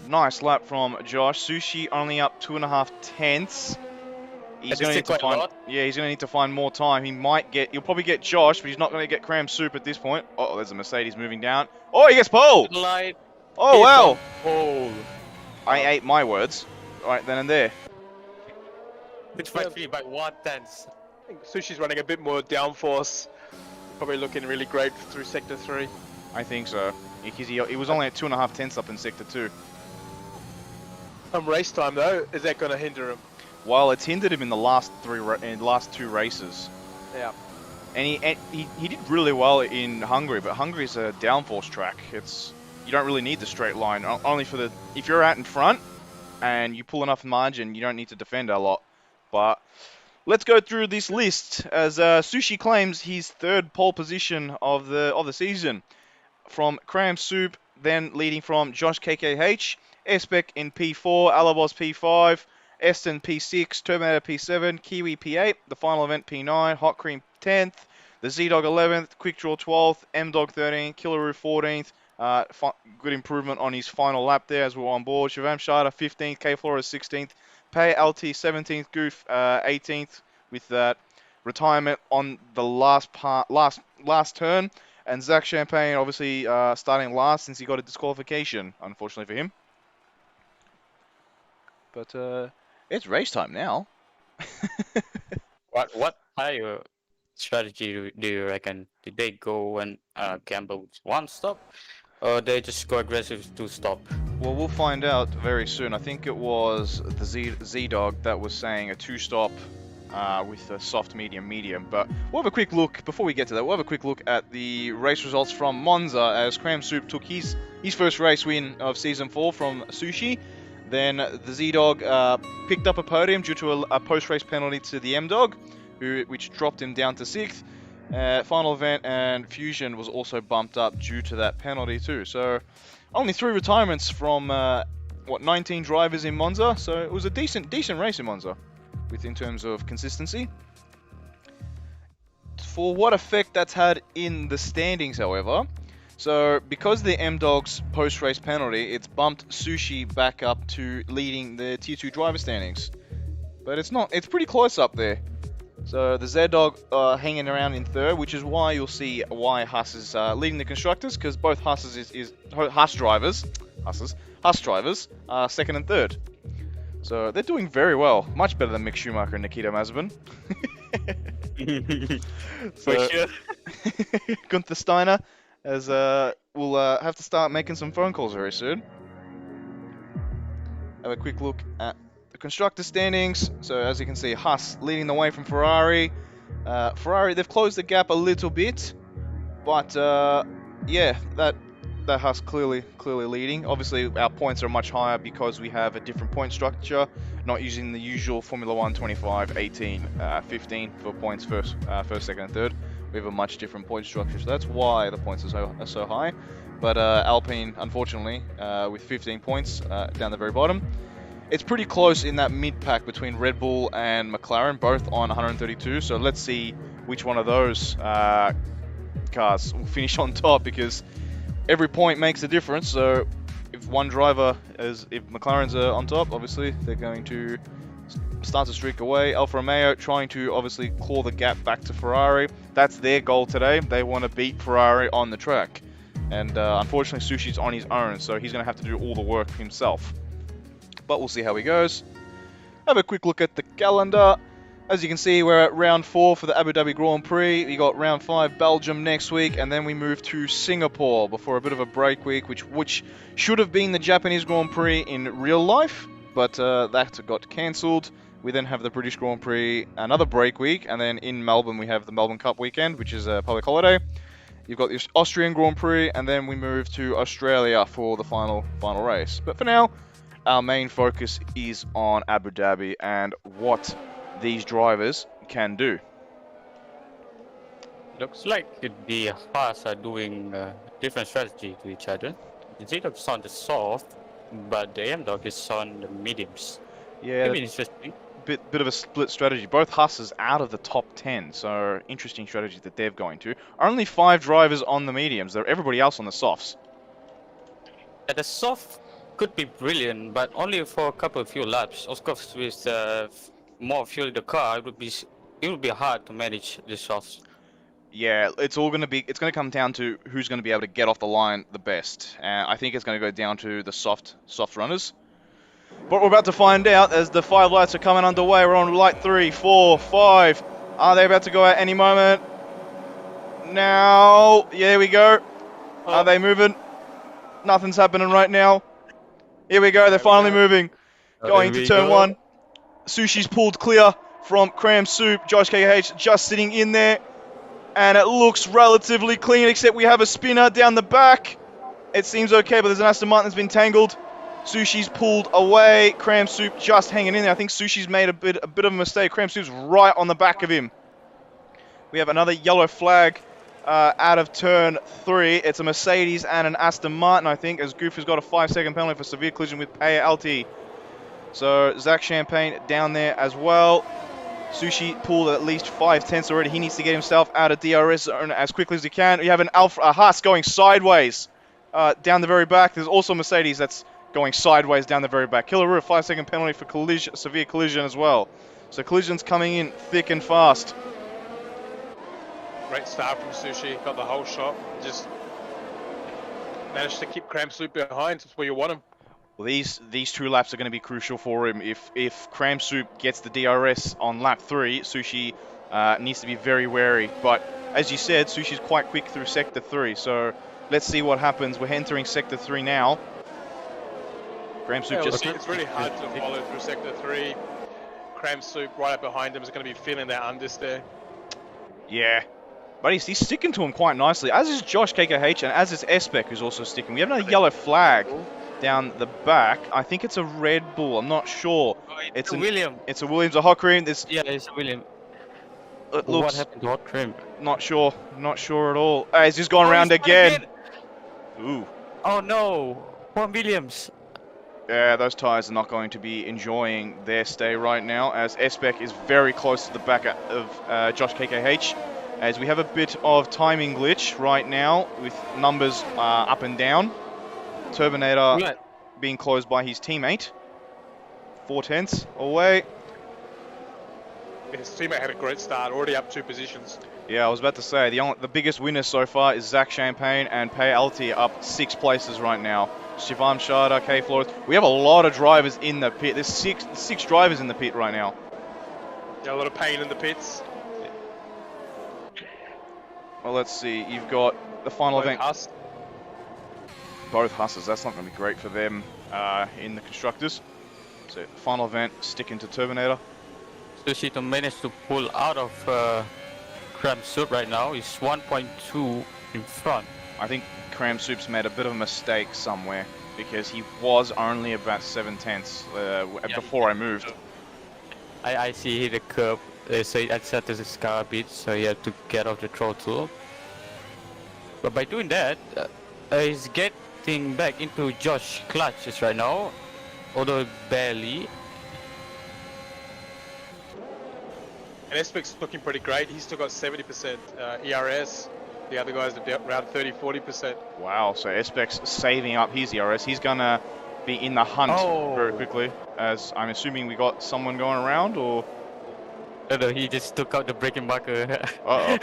nice lap from Josh. Sushi only up 2.5 tenths. He's going to need to find. Yeah, he's going to need to find more time. He'll probably get Josh, but he's not going to get Cram Soup at this point. Oh, there's a Mercedes moving down. Oh, he gets pole. Light. Oh wow. Pole. I ate my words right then and there. Which might be by 1 tenth. I think Sushi's running a bit more downforce. Probably looking really great through sector 3. I think so. Because he was only at 2.5 tenths up in sector 2. Some race time though, is that going to hinder him? Well, it's hindered him in the last 2 races. Yeah. And he did really well in Hungary, but Hungary is a downforce track. You don't really need the straight line. Only for if you're out in front and you pull enough margin, you don't need to defend a lot. But let's go through this list as Sushi claims his 3rd pole position of the season, from Cram Soup, then leading from Josh KKH, Espec in P4, Alabos P5, Eston P6, Terminator P7, Kiwi P8, the final event P9, Hot Cream 10th, the Z-Dog 11th, Quick Draw 12th, M-Dog 13th, Killaroo 14th. Good improvement on his final lap there as we were on board. Shavam Shada 15th, K Flores 16th, Pay LT 17th, Goof 18th with that retirement on the last turn, and Zach Champagne obviously starting last since he got a disqualification, unfortunately for him. But it's race time now. What higher strategy do you reckon? Did they go and gamble with 1 stop, or they just go aggressive 2 stop? Well, we'll find out very soon. I think it was the Z-Dog that was saying a 2-stop with a soft, medium. But we'll have a quick look, before we get to that, we'll have a quick look at the race results from Monza as Cram Soup took his first race win of Season 4 from Sushi. Then the Z-Dog picked up a podium due to a post-race penalty to the M-Dog, which dropped him down to 6th. Final event and Fusion was also bumped up due to that penalty too. So only 3 retirements from 19 drivers in Monza. So it was a decent race in Monza, in terms of consistency. For what effect that's had in the standings, however. So because the M-Dog's post-race penalty, it's bumped Sushi back up to leading the Tier 2 driver standings. But it's pretty close up there. So the Z-Dog hanging around in 3rd, which is why you'll see why Haas is leading the constructors, because both Haas drivers are 2nd and 3rd. So they're doing very well, much better than Mick Schumacher and Nikita Mazepin. For sure. Gunther Steiner, as we'll have to start making some phone calls very soon. Have a quick look at the constructor standings. So as you can see, Haas leading the way from Ferrari. Ferrari, they've closed the gap a little bit, but yeah, that Haas clearly leading. Obviously, our points are much higher because we have a different point structure, not using the usual Formula 1 25, 18, 15 for points first, second, and third. We have a much different point structure, so that's why the points are so high. But Alpine, unfortunately, with 15 points down the very bottom. It's pretty close in that mid-pack between Red Bull and McLaren, both on 132. So let's see which one of those cars will finish on top, because every point makes a difference. So if McLaren's on top, obviously they're going to start to streak away. Alfa Romeo trying to obviously claw the gap back to Ferrari. That's their goal today. They want to beat Ferrari on the track. And unfortunately, Sushi's on his own, so he's going to have to do all the work himself. But we'll see how he goes. Have a quick look at the calendar. As you can see, we're at round 4 for the Abu Dhabi Grand Prix. We got round 5 Belgium next week, and then we move to Singapore before a bit of a break week, which should have been the Japanese Grand Prix in real life, but that got cancelled. We then have the British Grand Prix, another break week, and then in Melbourne we have the Melbourne Cup weekend, which is a public holiday. You've got the Austrian Grand Prix, and then we move to Australia for the final race. But for now, our main focus is on Abu Dhabi and what these drivers can do. Looks like the Haas are doing different strategy to each other. The Z-Dog is on the soft, but the M-Dog is on the mediums. Yeah, Maybe interesting. bit of a split strategy. Both Husses out of the top 10, so interesting strategy that they're going to. Only 5 drivers on the mediums. They're everybody else on the softs. Yeah, the soft could be brilliant, but only for a couple of few laps. Of course, with more fuel in the car, it would be hard to manage the softs. Yeah, it's going to come down to who's going to be able to get off the line the best. I think it's going to go down to the soft runners. But we're about to find out as the 5 lights are coming underway. We're on light 3, 4, 5. Are they about to go out any moment? Now, yeah, here we go. Are they moving? Nothing's happening right now. Here we go, they're finally moving. Going into turn 1. Sushi's pulled clear from Cram Soup. Josh KH just sitting in there. And it looks relatively clean, except we have a spinner down the back. It seems okay, but there's an Aston Martin that's been tangled. Sushi's pulled away. Cram Soup just hanging in there. I think Sushi's made a bit of a mistake. Cram Soup's right on the back of him. We have another yellow flag out of turn 3. It's a Mercedes and an Aston Martin, I think, as Goof has got a 5-second penalty for severe collision with PLT. So Zach Champagne down there as well. Sushi pulled at least 5/10 already. He needs to get himself out of DRS zone as quickly as he can. We have a Haas going sideways down the very back. There's also a Mercedes that's going sideways down the very back. Killaroo, a 5-second penalty for severe collision as well. So collision's coming in thick and fast. Great start from Sushi. Got the whole shot. Just managed to keep Cram Soup behind. That's where you want him. Well, these 2 laps are going to be crucial for him. If Cram Soup gets the DRS on lap 3, Sushi needs to be very wary. But as you said, Sushi's quite quick through sector 3. So let's see what happens. We're entering sector 3 now. Cram Soup It's really hard to follow through sector 3. Cram Soup right up behind him is going to be feeling that unders there. Yeah. But he's sticking to him quite nicely, as is Josh KKH and as is Espec, who's also sticking. We have another yellow flag down the back. I think it's a Red Bull. I'm not sure. Oh, it's a William. It's a Williams, a hot cream. Yeah, it's a William. It looks, what happened to hot cream? Not sure. Not sure at all. He's just gone around again. Ooh. Oh no. Poor Williams. Yeah, those tyres are not going to be enjoying their stay right now, as Espec is very close to the back of Josh KKH. As we have a bit of timing glitch right now with numbers up and down. Turbinator being closed by his teammate. 4/10 away. His teammate had a great start, already up 2 positions. Yeah, I was about to say, the biggest winner so far is Zach Champagne and Pei Alti up 6 places right now. Shivam Sharda, K Flores. We have a lot of drivers in the pit. There's six drivers in the pit right now. Yeah, a lot of pain in the pits. Well, let's see. You've got the final event. Huss. Both Husses. That's not going to be great for them in the constructors. So, final event, sticking to Turbinator. Sushi to manage to pull out of Cram Soup right now. He's 1.2 in front. I think Cram Soup's made a bit of a mistake somewhere because he was only about 7/10 before I moved. I see he hit a curb, so he adjusted his car a bit, so he had to get off the throttle. But by doing that, he's getting back into Josh clutches right now, although barely. And Espec's looking pretty great. He's still got 70% ERS. The other guys are around 30-40%. Wow, so Espec's saving up his ERS. He's going to be in the hunt very quickly, as I'm assuming we got someone going around, or? No, he just took out the braking marker. Uh-oh.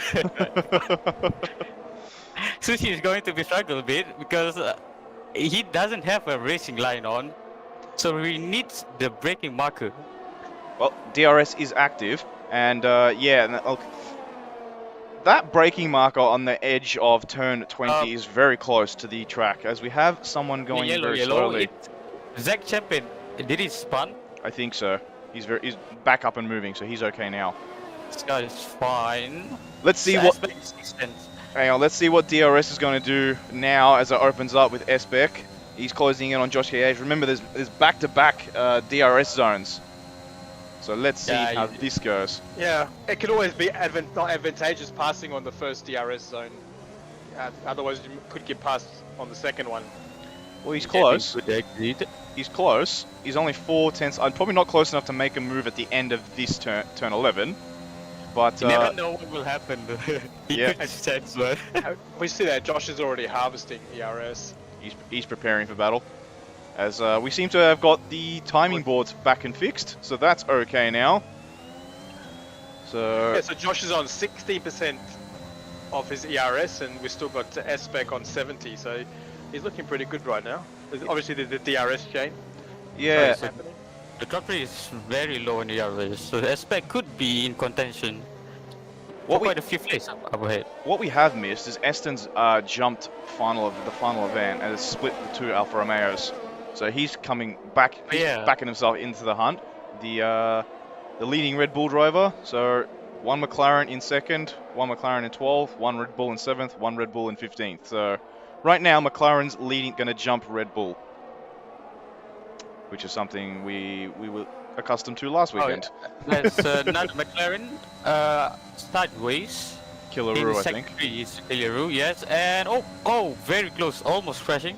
Sushi is going to be struggling a bit because he doesn't have a racing line on, so he needs the braking marker. Well, DRS is active, and yeah, that braking marker on the edge of turn 20 is very close to the track, as we have someone going very slowly. Zach Champion, did he spun? I think so. He's back up and moving, so he's okay now. This guy is fine. Let's see Hang on, let's see what DRS is going to do now as it opens up with Espec. He's closing in on Josh KH. Remember, there's back-to-back DRS zones. So let's see how this goes. Yeah, it could always be not advantageous passing on the first DRS zone. Otherwise, you could get past on the second one. Well, he's close. Good exit. He's close. He's only 4 tenths. I'm probably not close enough to make a move at the end of this turn 11. But You never know what will happen. He yeah. could sense one. We see that Josh is already harvesting ERS. he's preparing for battle. As we seem to have got the timing boards back and fixed, so that's okay now. So Yeah, so Josh is on 60% of his ERS, and we still got S-Spec on 70, so he's looking pretty good right now. There's obviously the DRS chain. yeah, So the drop rate is very low in the average, so the aspect could be in contention. What we Quite a few places up ahead. what we have missed is Eston's jumped the final event and has split the 2 Alfa Romeos. So he's coming back, he's Yeah. backing himself into the hunt. The leading Red Bull driver. So 1 McLaren in 2nd, 1 McLaren in 12th, 1 Red Bull in 7th, 1 Red Bull in 15th. So right now McLaren's going to jump Red Bull, which is something we were accustomed to last weekend. There's another McLaren sideways. Killaroo, I think. Is Killaroo, yes, and oh, very close, almost crashing.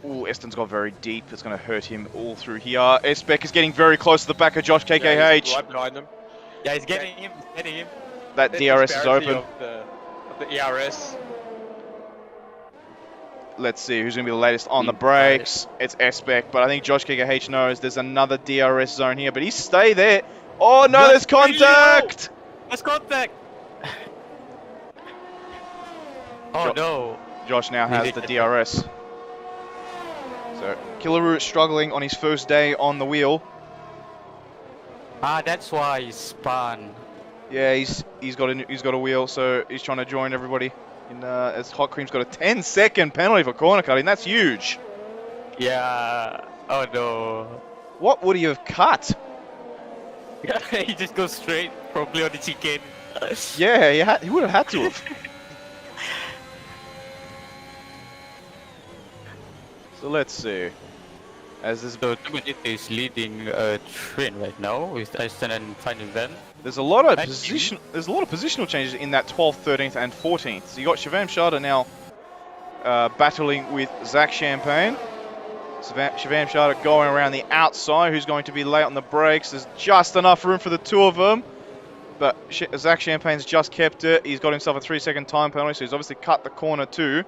Ooh, Eston's got very deep. It's going to hurt him all through here. S-Spec is getting very close to the back of Josh KKH. Yeah, he's right behind him. Yeah, he's getting him, That The DRS is disparity open. Of the ERS. Let's see who's going to be the latest on the brakes. It's S-Spec, but I think Josh KKH knows there's another DRS zone here, but he stay there. Oh no, there's contact! Let's contact! Oh no. Josh now has the DRS. So, Killaroo is struggling on his first day on the wheel. Ah, that's why he spun. Yeah, he's got a wheel, so he's trying to join everybody. As Hot Cream's got a 10-second penalty for corner cutting. That's huge. Yeah. Oh no. What would he have cut? He just goes straight, probably on the chicken. Yeah, he would have had to have. So let's see. As this, So Dominator is leading a train right now with Aston and Final Van. there's a lot of Thank position. There's a lot of positional changes in that 12th, 13th, and 14th. So you got Shivam Sharda now battling with Zach Champagne. Shivam Sharda going around the outside. Who's going to be late on the brakes? There's just enough room for the 2 of them. But Zach Champagne's just kept it. He's got himself a 3-second time penalty, so he's obviously cut the corner too.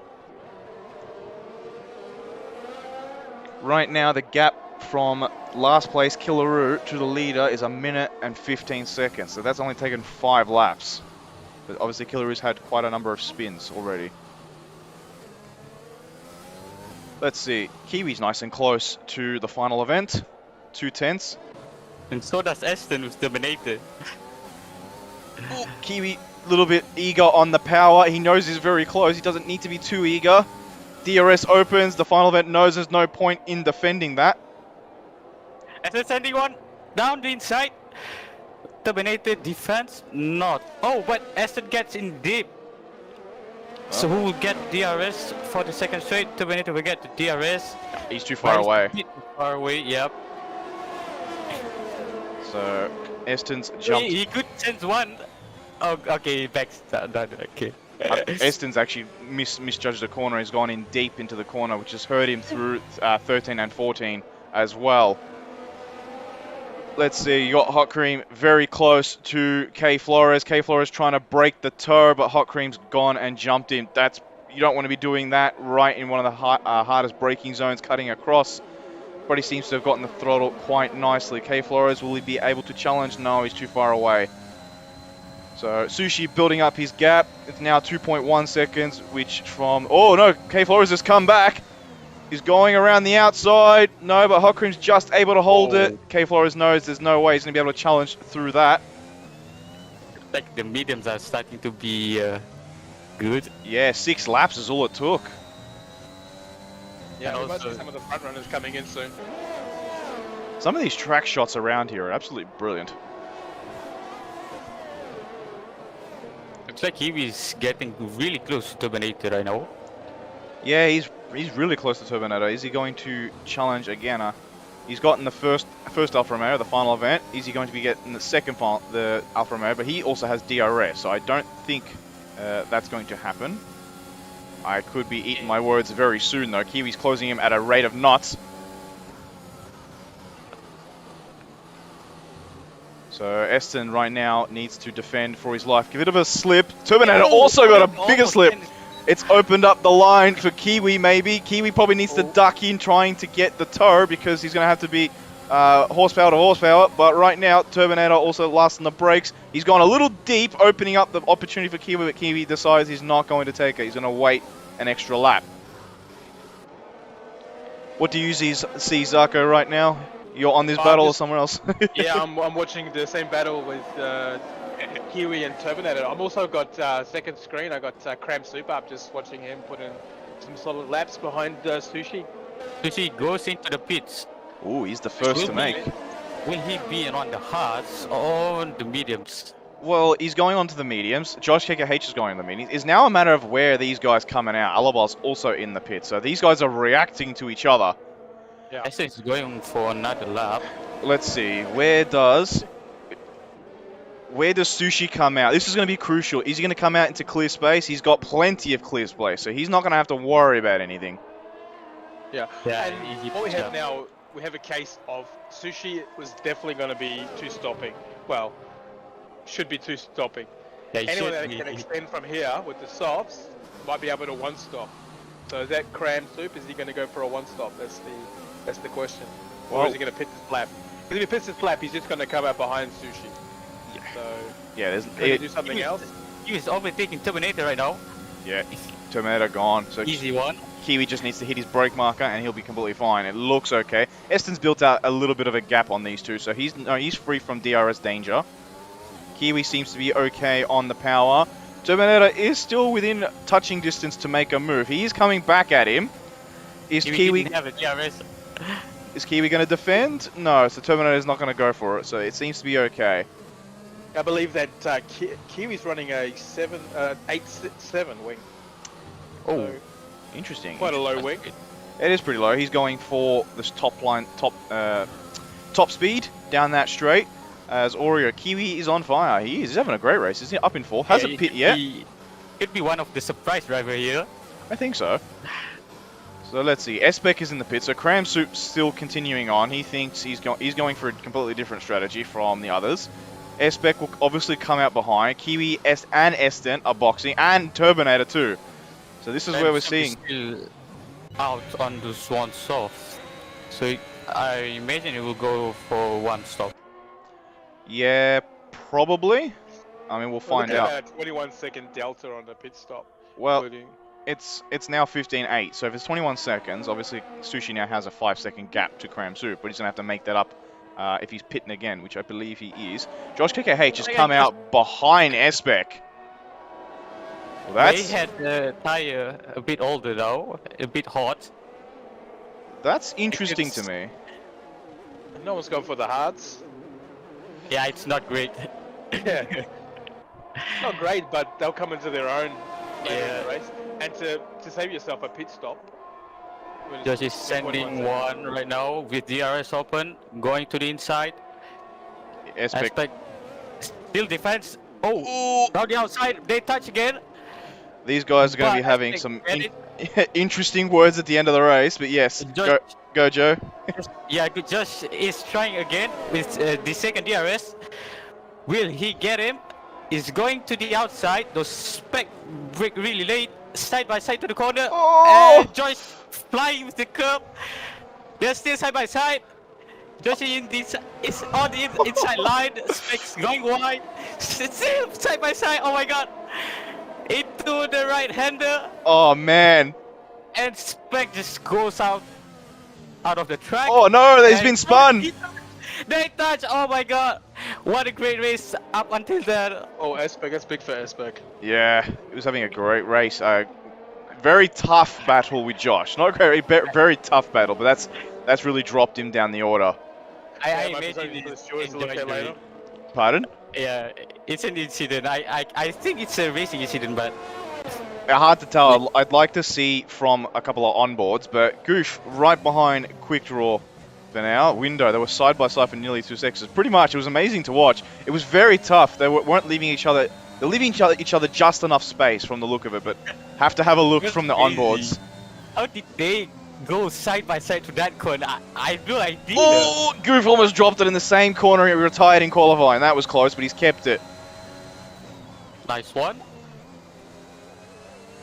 Right now, the gap from last place Killaroo to the leader is 1 minute and 15 seconds. So that's only taken 5 laps. But obviously Killaroo's had quite a number of spins already. Let's see. Kiwi's nice and close to the final event. 2 tenths. And so does Aston with Dominator. Ooh, Kiwi, a little bit eager on the power. He knows he's very close. He doesn't need to be too eager. DRS opens. The final event knows there's no point in defending that. Aston sending one down the inside. Dominator defense not. Oh, but Aston gets in deep. So who will get DRS for the second straight? Dominator will get the DRS. He's too far away. Too far away, yep. So Eston's jumped. He could sense one. Oh, okay, backs down, okay. Eston's actually misjudged the corner. He's gone in deep into the corner, which has hurt him through 13 and 14 as well. Let's see, you got Hot Cream very close to K Flores. K Flores trying to break the toe, but Hot Cream's gone and jumped him. You don't want to be doing that right in one of the hardest braking zones, cutting across. But he seems to have gotten the throttle quite nicely. K Flores, will he be able to challenge? No, he's too far away. So Sushi building up his gap. It's now 2.1 seconds, which from... Oh no, K Flores has come back. He's going around the outside. No, but Hot Cream's just able to hold it. K Flores knows there's no way he's going to be able to challenge through that. Like the mediums are starting to be good. Yeah, 6 laps is all it took. Yeah, And we might see also- some of the front runners coming in soon. Some of these track shots around here are absolutely brilliant. Looks like Kiwi's getting really close to Dominator right now. Yeah, he's really close to Turbinator. Is he going to challenge again? He's gotten the first Alfa Romeo, the final event. Is he going to be getting the second final, the Alfa Romeo? But he also has DRS, so I don't think that's going to happen. I could be eating my words very soon, though. Kiwi's closing him at a rate of knots. So Eston right now needs to defend for his life. Give it a slip. Turbinator also got a bigger slip. It's opened up the line for Kiwi, maybe. Kiwi probably needs to duck in, trying to get the toe, because he's going to have to be horsepower to horsepower. But right now, Turbinator also last on the brakes. He's gone a little deep, opening up the opportunity for Kiwi, but Kiwi decides he's not going to take it. He's going to wait an extra lap. What do you see, Zarko, right now? You're on this battle or somewhere else? Yeah, I'm watching the same battle with Kiwi and Turbinator. I'm also got second screen. I got Cram Soup up, just watching him put in some solid laps behind Sushi. Sushi goes into the pits. Ooh, he's the first to make. Will he be on the hards or on the mediums? Well, he's going on to the mediums. Josh KKH is going on the mediums. It's now a matter of where these guys coming out. Alabar's also in the pit, so these guys are reacting to each other. Yeah. I think he's going for another lap. Let's see, where does Sushi come out? This is going to be crucial. Is he going to come out into clear space? He's got plenty of clear space, so he's not going to have to worry about anything. Yeah. Yeah, And easy what we have jump. now, we have a case of Sushi was definitely going to be two stopping. Well, should be two stopping. Yeah, he Anyone should that be- can extend from here with the softs might be able to one stop. So is that Cram Soup? Is he going to go for a one stop? That's the question. Or Well- is he going to pit his flap? Because if he pits his flap, he's just going to come out behind Sushi. Yeah. So Yeah, he's going to do something else. He is overtaking Terminator right now. yeah, Terminator gone. So Easy one. Kiwi just needs to hit his brake marker and he'll be completely fine. It looks okay. Eston's built out a little bit of a gap on these two, so he's free from DRS danger. Kiwi seems to be okay on the power. Terminator is still within touching distance to make a move. He is coming back at him. Is Kiwi didn't have a DRS. going to defend? No, so Terminator is not going to go for it, so it seems to be okay. I believe that Kiwi's running a 8.7 wing. Oh, So interesting. quite a low wing. It is pretty low. He's going for this top speed down that straight. As Oreo, Kiwi is on fire. He is. He's having a great race. Isn't he? Up in fourth. Hasn't pit yet. Could be one of the surprise driver here. I think so. So let's see. Espec is in the pit. So Cram Soup's still continuing on. He thinks he's going for a completely different strategy from the others. Espec will obviously come out behind. Kiwi, and Eston are boxing, and Turbinator too. So this is where we're seeing. Still out on the Swan soft. So I imagine it will go for one stop. Yeah, probably. I mean, we'll find We're looking out. at a 21-second delta on the pit stop. Well, including- it's now 15.8. So if it's 21 seconds, obviously Sushi now has a 5-second gap to Cram Soup, but he's gonna have to make that up if he's pitting again, which I believe he is. Josh KKH has come out behind Espec. Well, They had the tire a bit older though, a bit hot. that's interesting to me. no one's gone for the hards. Yeah, it's not great. Yeah. Not great, but they'll come into their own later in Yeah. the race. And to save yourself a pit stop. when it's Josh is 21 sending seconds. one right now with DRS open, going to the inside. Espec. Aspect still defense. Oh, Ooh, now the outside, they touch again. these guys are going to be But having Aspect some get it. interesting words at the end of the race, but yes, Josh, go Joe. yeah, good. Josh is trying again with the second DRS. Will he get him? He's going to the outside. Those spec brake really late, side by side to the corner. Oh! And Josh flying with the curb. They're still side by side. Josh is on the inside line. Specs going wide. Still side by side. Oh my god. Into the right hander. Oh man. And Spec just goes out of the track. Oh no, he's And been spun. They touch. Oh my god. What a great race up until that. Oh, Espec, that's big for Espec. Yeah, he was having a great race. Very tough battle with Josh. Not very, very tough battle, but that's really dropped him down the order. I Yeah, imagine Microsoft he's put his choice to look at enjoying later. it. Pardon? Yeah, it's an incident. I think it's a racing incident, but Hard to tell. I'd like to see from a couple of onboards, but Goof right behind Quick Draw for now. Window, they were side by side for nearly 2 seconds. Pretty much, it was amazing to watch. It was very tough. They weren't leaving each other. They're leaving each other just enough space from the look of it, but Have to have a look That's from the crazy. onboards. How did they go side by side to that corner? I have no idea. Oh, Goof almost dropped it in the same corner he retired in qualifying. That was close, but he's kept it. Nice one.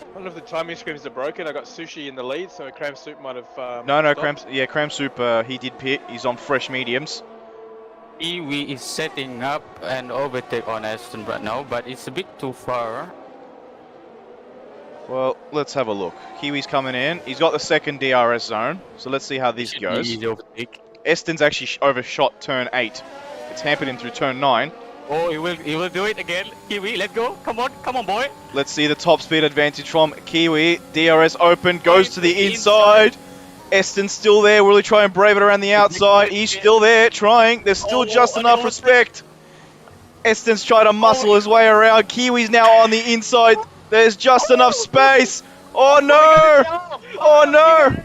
I don't know if the timing screens are broken. I got Sushi in the lead, so Cram Soup might have. No, stopped. Cram Soup, he did pit. He's on fresh mediums. Kiwi is setting up an overtake on Aston right now, but it's a bit too far. Well, let's have a look. Kiwi's coming in. He's got the second DRS zone, so let's see how this goes. Easy overtake. Eston's actually overshot turn 8. It's hampered him through turn 9. Oh, he will do it again. Kiwi, let's go. Come on, boy. Let's see the top speed advantage from Kiwi. DRS open, goes to the inside. Eston's still there, really try and brave it around the outside. He's still there, trying. There's still just enough respect. Eston's trying to muscle his way around. Kiwi's now on the inside. There's just enough space. Oh no! Oh no!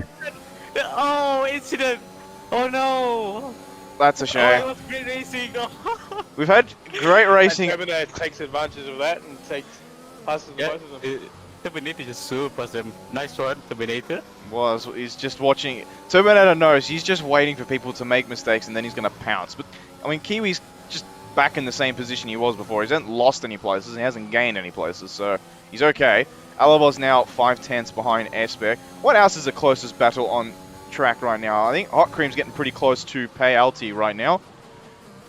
Oh, incident. Oh no. That's a Oh, shame. it was great racing. We've had great racing. Terminator takes advantage of that and passes Yeah, both of them. Terminator just super them. Nice one, Terminator. He's just watching. Terminator knows he's just waiting for people to make mistakes and then he's going to pounce. But I mean, Kiwi's just back in the same position he was before. He hasn't lost any places and he hasn't gained any places, so he's okay. Alabos now 5/10 behind Airspec. What else is the closest battle on track right now? I think Hot Cream's getting pretty close to Pay Alti right now.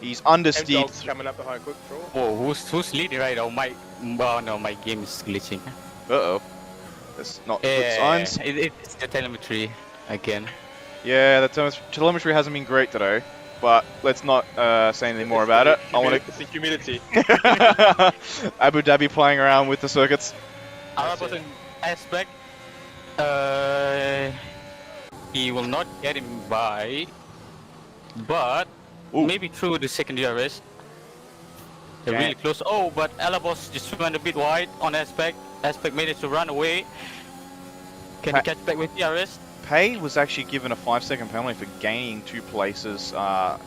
He's under Steve. M-Dog's coming up behind Quick Draw. Oh, who's leading right now? Oh no, my game is glitching. Uh-oh. That's not good signs. It's the telemetry again. Yeah, the telemetry hasn't been great today, but let's not say anything more about it. I want It's the humidity. to Abu Dhabi playing around with the circuits. Alabos and Aspect. He will not get him by, but Ooh. maybe through the second DRS. They're Okay. really close. Oh, but Alabos just went a bit wide on Aspect. Aspect managed to run away. Can he catch back with DRS? Pay was actually given a 5-second penalty for gaining 2 places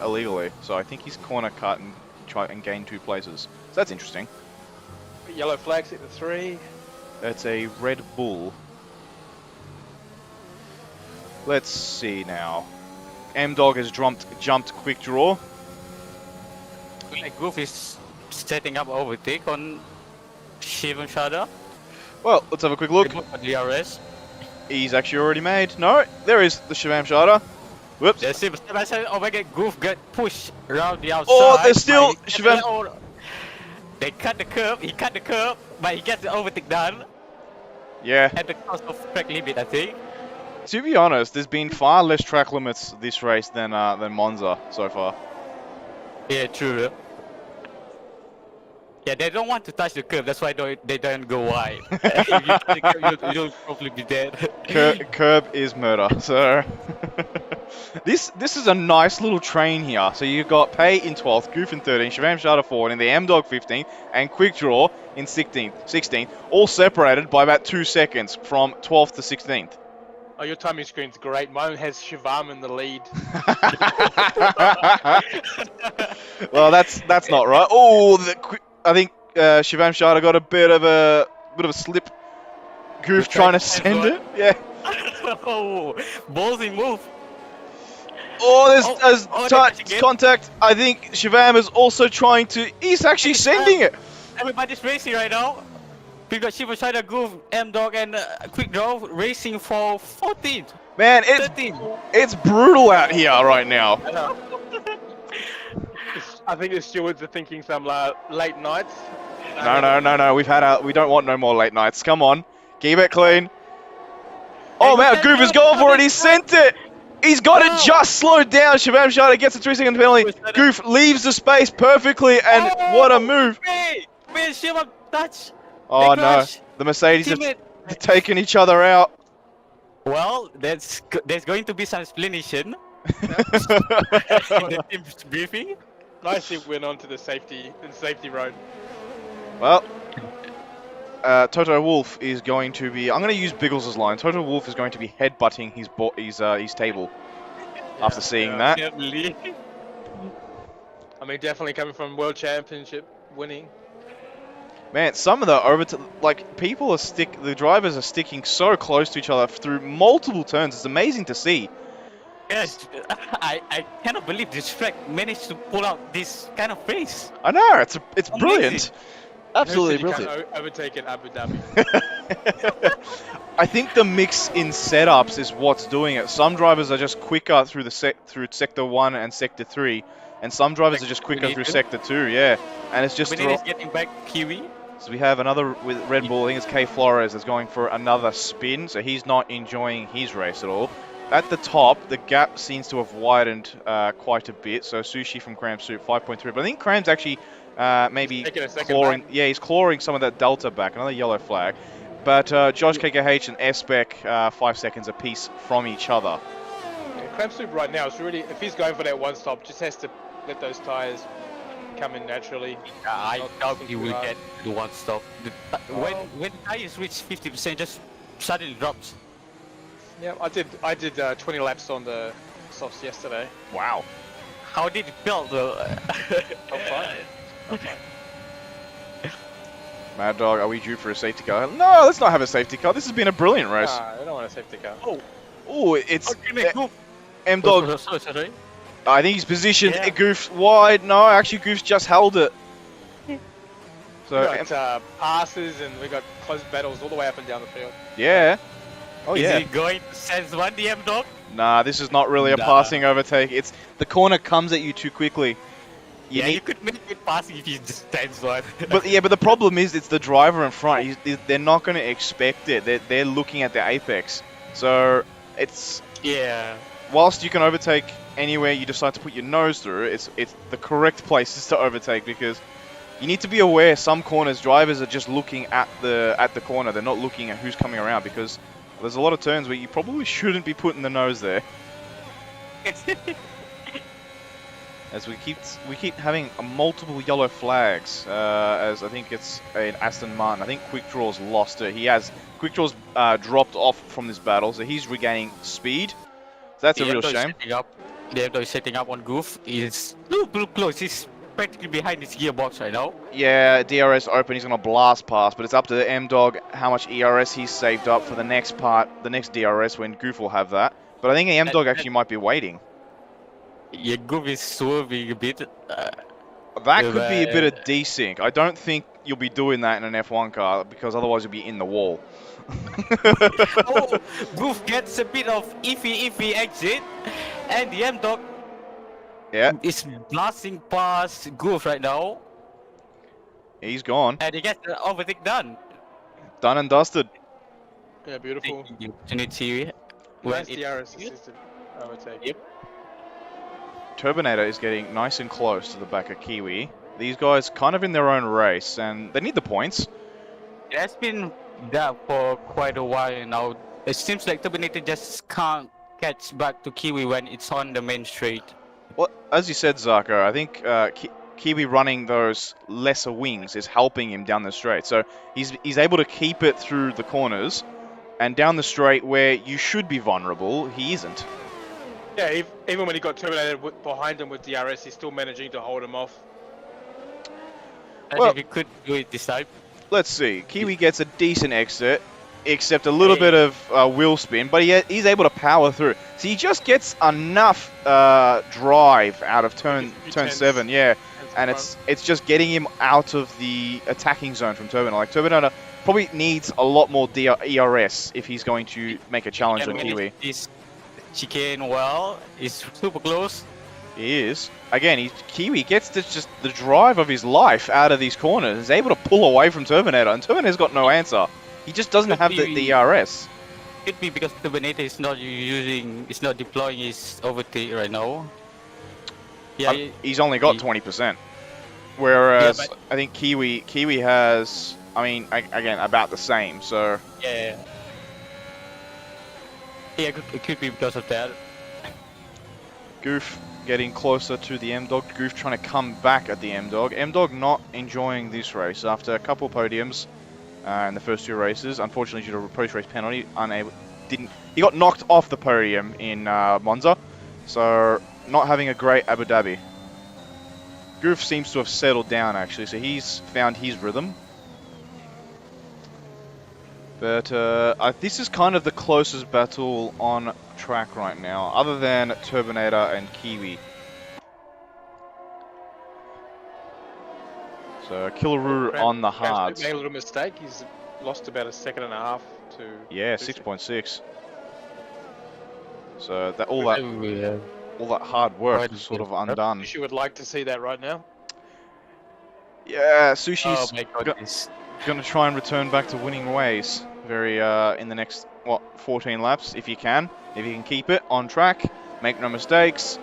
illegally, so I think he's corner cut and try and gain 2 places. So that's interesting. Yellow flags hit the 3. That's a Red Bull. Let's see now. M-Dog has jumped quick draw. Like Goof is setting up overtake on Shivan Shada. Well, let's have a quick look. DRS. He's actually already made. No, there is the Shivam Shada. Whoops. There's Shivan Shada. Oh my god, Goof got pushed around the outside. Oh, there's still by- Shivam. They cut the curve, he cut the curve, but he gets the overtake done Yeah. at the cost of track limit, I think. To be honest, there's been far less track limits this race than Monza so far. Yeah, true. Yeah, they don't want to touch the curve, that's why they don't go wide. If you touch the curve, you'll probably be dead. Curb is murder. So this is a nice little train here. So you've got Pay in 12th, Goof in 13th, Shivam Shada 14th, and the M-Dog 15th, and Quick Draw in 16th, all separated by about 2 seconds from 12th to 16th. Oh, your timing screen's great. Mine has Shivam in the lead. Well, that's not right. Oh, I think Shivam Shada got a bit of a slip. Goof trying to send it. Yeah. Oh, ballsy move. Oh, there's touch again. contact. I think Shivam is also trying to. He's actually sending it. Everybody's racing right now. We got Shiva Shida, Goof, M-Dog, and Quick Draw racing for 14th. Man, 13th. it's brutal out here right now. I think the stewards are thinking some late nights. No. We don't want no more late nights. Come on, keep it clean. Oh man, Goof is going for it. He sent it. He's got it just slowed down. Shivam Shada gets a 3-second penalty. Goof leaves the space perfectly, and what a move. Wait, Shiva touch. Oh They no, crash. the Mercedes have Teammate. taken each other out. Well, there's going to be some explanation in the team's briefing. Nicely went on to the safety road. Well, Toto Wolff is going to be. I'm going to use Biggles's line. Toto Wolff is going to be headbutting his table after seeing that. Definitely. I mean, definitely coming from World Championship winning. Man, some of the people the drivers are sticking so close to each other through multiple turns. It's amazing to see. Yes, I cannot believe this track managed to pull out this kind of race. I know, it's Amazing. brilliant. Absolutely Who said brilliant. you can't overtake in Abu Dhabi? I think the mix in setups is what's doing it. Some drivers are just quicker through through sector 1 and sector 3, and some drivers are just quicker through sector 2. Yeah, and it's just Benitez getting back Kiwi. so we have another with Red Bull. I think it's K Flores is going for another spin, so he's not enjoying his race at all. At the top, the gap seems to have widened quite a bit. So Sushi from Cram Soup 5.3, but I think Cram's actually maybe clawing. Yeah, he's clawing some of that delta back. Another yellow flag. But Josh KKH and S-Spec 5 seconds apiece from each other. Yeah, Cram Soup right now is really, if he's going for that one stop, just has to let those tyres come in naturally. I doubt he will get the one stop. When tires reach 50%, just suddenly drops. Yeah, I did 20 laps on the softs yesterday. Wow. How did it feel though? I'm fine. I'm fine. Mad Dog, are we due for a safety car? No, let's not have a safety car. This has been a brilliant race. I don't want a safety car. Oh, it's Goof. M-Dog. Sorry. I think he's positioned. Yeah. Goof's wide. No, actually, Goof's just held it. So, We got passes and we got close battles all the way up and down the field. yeah. Oh, Is yeah. he going to sense one DM dog? Nah, this is not really a Nah. passing overtake. It's the corner comes at you too quickly. You could make it passing if you just sense one. But the problem is it's the driver in front. They're not going to expect it. They're looking at the apex. So it's yeah. whilst you can overtake anywhere you decide to put your nose through, it's the correct places to overtake because you need to be aware some corners drivers are just looking at the corner. They're not looking at who's coming around because there's a lot of turns where you probably shouldn't be putting the nose there. As we keep having multiple yellow flags, as I think it's an Aston Martin. I think Quick Draw's lost it. Quick Draw's dropped off from this battle, so he's regaining speed. So that's a real shame. The Endo is setting up on Goof. He's too close. He's practically behind his gearbox right now. Yeah, DRS open. He's gonna blast past, but it's up to the M-Dog how much ERS he's saved up for the next part, the next DRS when Goof will have that. But I think the M-Dog actually might be waiting. Yeah, Goof is swerving a bit. That could be a bit of desync. I don't think you'll be doing that in an F1 car because otherwise you'll be in the wall. Oh, Goof gets a bit of iffy exit, and the M-Dog is blasting past Goof right now. He's gone. And he gets the overtake done. Done and dusted. Yeah, beautiful. Opportunity. Nice DRS assisted overtake. Yep. Turbinator is getting nice and close to the back of Kiwi. These guys kind of in their own race, and they need the points. It has been that for quite a while now. It seems like Turbinator just can't catch back to Kiwi when it's on the main straight. Well, as you said, Zarko, I think Kiwi running those lesser wings is helping him down the straight. So he's able to keep it through the corners, and down the straight where you should be vulnerable, he isn't. Yeah, even when he got terminated behind him with DRS, he's still managing to hold him off. I Well, think he could do it this time. Let's see. Kiwi gets a decent exit, except a little bit of wheel spin, but he's able to power through. So he just gets enough drive out of turn 7, yeah. And it's just getting him out of the attacking zone from Turbinator. Like, Turbinator probably needs a lot more ERS if he's going to make a challenge on Kiwi. This chicane well is super close. He is. Again, Kiwi gets just the drive of his life out of these corners. He's able to pull away from Turbinator, and Turbinator's got no answer. He just doesn't have the ERS. Could be because Turbinator is not deploying his overtake right now. Yeah, he's only got 20%. Whereas I think Kiwi has, I mean, again, about the same. So yeah, it could be because of that. Goof getting closer to the M-Dog. Goof trying to come back at the M-Dog. M-Dog not enjoying this race after a couple of podiums in the first 2 races. Unfortunately, due to a post-race penalty, he got knocked off the podium in Monza. So not having a great Abu Dhabi. Goof seems to have settled down actually, so he's found his rhythm. But this is kind of the closest battle on track right now, other than Turbinator and Kiwi. So Killaroo on the hards. Made a little mistake. He's lost about a second and a half to. Yeah, 6.6. So that all that hard work is sort of undone. Sushi would like to see that right now. Yeah, Sushi's Oh my goodness. gonna try and return back to winning ways. In the next 14 laps if you can keep it on track, make no mistakes.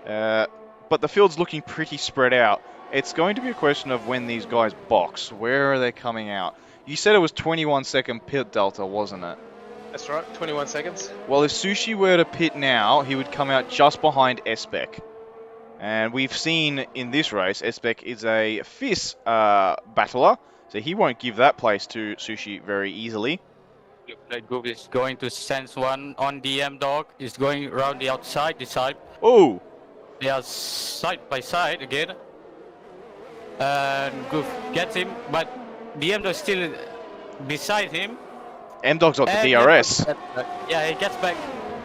But the field's looking pretty spread out. It's going to be a question of when these guys box. Where are they coming out? You said it was 21-second pit delta, wasn't it? That's right, 21 seconds. Well, if Sushi were to pit now, he would come out just behind Espec. And we've seen in this race, Espec is a fierce battler, so he won't give that place to Sushi very easily. That group is going to sense one on the M-Dog. Is going around the outside, this side. Oh! They are side by side again. And Goof gets him, but the M-Dog is still beside him. M-Dog's got the And DRS. Yeah, he gets back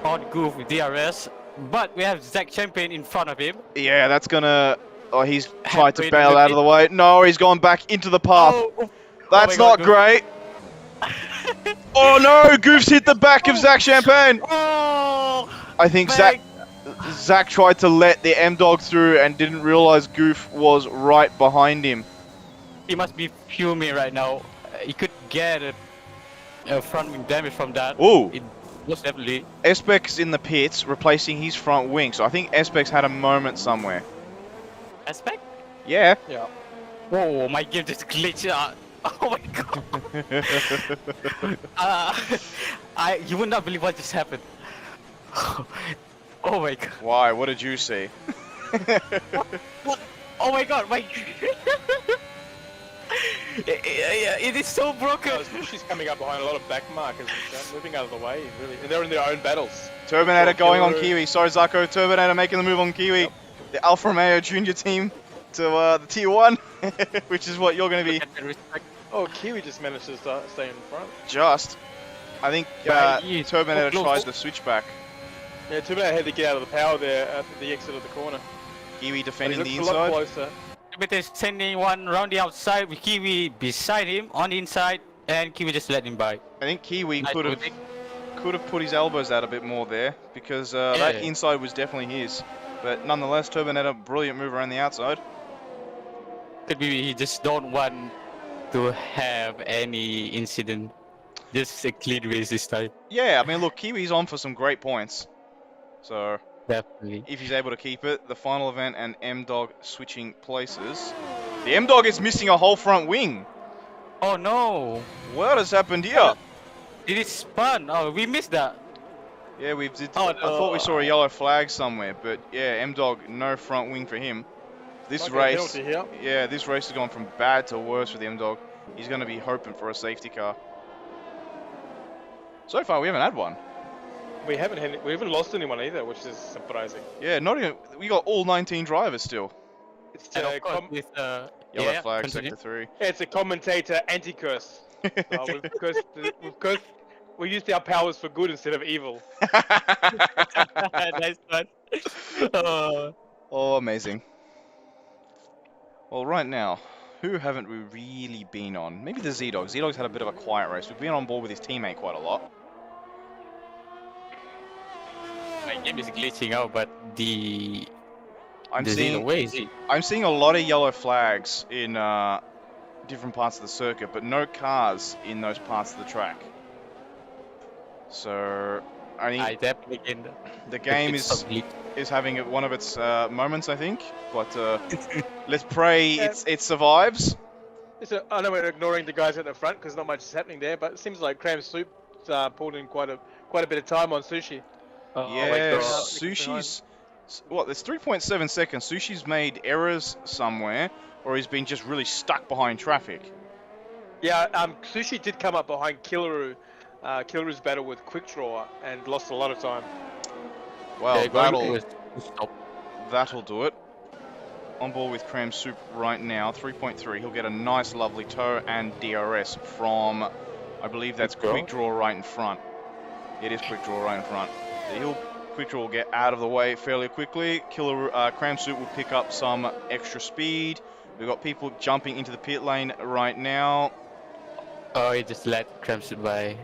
on Goof with DRS. But we have Zach Champion in front of him. Yeah, that's gonna... Oh, he's tried to bail out of the way. No, he's gone back into the path. That's not great. Oh no, Goof's hit the back of Zach Champagne. Oh! I think Zach tried to let the M-Dog through and didn't realize Goof was right behind him. He must be fuming right now. He could get a front wing damage from that. Ooh. Most definitely. Espec's in the pits, replacing his front wing. So I think Espec's had a moment somewhere. Aspect? Yeah. Yeah. Whoa, my game just glitched out. Oh my god. You would not believe what just happened. Oh my god. Why? What did you see? What? Oh my god, my... it is so broken. She's coming up behind a lot of back markers and stuff, moving out of the way, really. And they're in their own battles. Turbinator going on Kiwi. Sorry, Zarko. Turbinator making the move on Kiwi. Yep. The Alfa Romeo Junior team to the Tier 1, which is what you're going to be. Oh, Kiwi just managed to stay in front. Just. I think Turbinator tries the switchback. Yeah, Turbinator had to get out of the power there at the exit of the corner. Kiwi defending the A lot inside. closer. Turbinator is sending one around the outside with Kiwi beside him on the inside, and Kiwi just let him by. I think Kiwi could have put his elbows out a bit more there, because that inside was definitely his. But nonetheless, Turbinator, brilliant move around the outside. Could be he just don't want to have any incident. Just a clean race this time. Yeah, I mean, look, Kiwi's on for some great points. So, definitely. If he's able to keep it, the final event and M-Dog switching places. The M-Dog is missing a whole front wing. Oh no! What has happened here? It is spun. Oh, we missed that. Yeah, we did. Oh, I thought we saw a yellow flag somewhere, but yeah, M-Dog, no front wing for him. This race, yeah, this race has gone from bad to worse for the M-Dog. He's going to be hoping for a safety car. So far, we haven't had one. We haven't lost anyone either, which is surprising. Yeah, not even. We got all 19 drivers still. It's with yellow flag, sector 3. Yeah, it's a commentator anti-curse. We used our powers for good instead of evil. Nice one. Oh, amazing. Well, right now, who haven't we really been on? Maybe the Z-Dog. Z-Dog's had a bit of a quiet race. We've been on board with his teammate quite a lot. My game is glitching out, but I'm seeing a lot of yellow flags in different parts of the circuit, but no cars in those parts of the track. So I think the game is having one of its moments, I think. But let's pray it survives. I know we're ignoring the guys at the front because not much is happening there, but it seems like Cram Soup pulled in quite a bit of time on Sushi. Yeah, Sushi's... What, there's 3.7 seconds. Sushi's made errors somewhere, or he's been just really stuck behind traffic. Yeah, Sushi did come up behind Killaroo. Killaroo's battle with Quick Draw and lost a lot of time. Well, that'll do it. On board with Cram Soup right now, 3.3. He'll get a nice, lovely tow and DRS from I believe that's Quick draw? quick draw right in front. It is quick draw right in front. So he'll quick draw will get out of the way fairly quickly. Cram Soup will pick up some extra speed. We've got people jumping into the pit lane right now. Oh, he just let Cramps by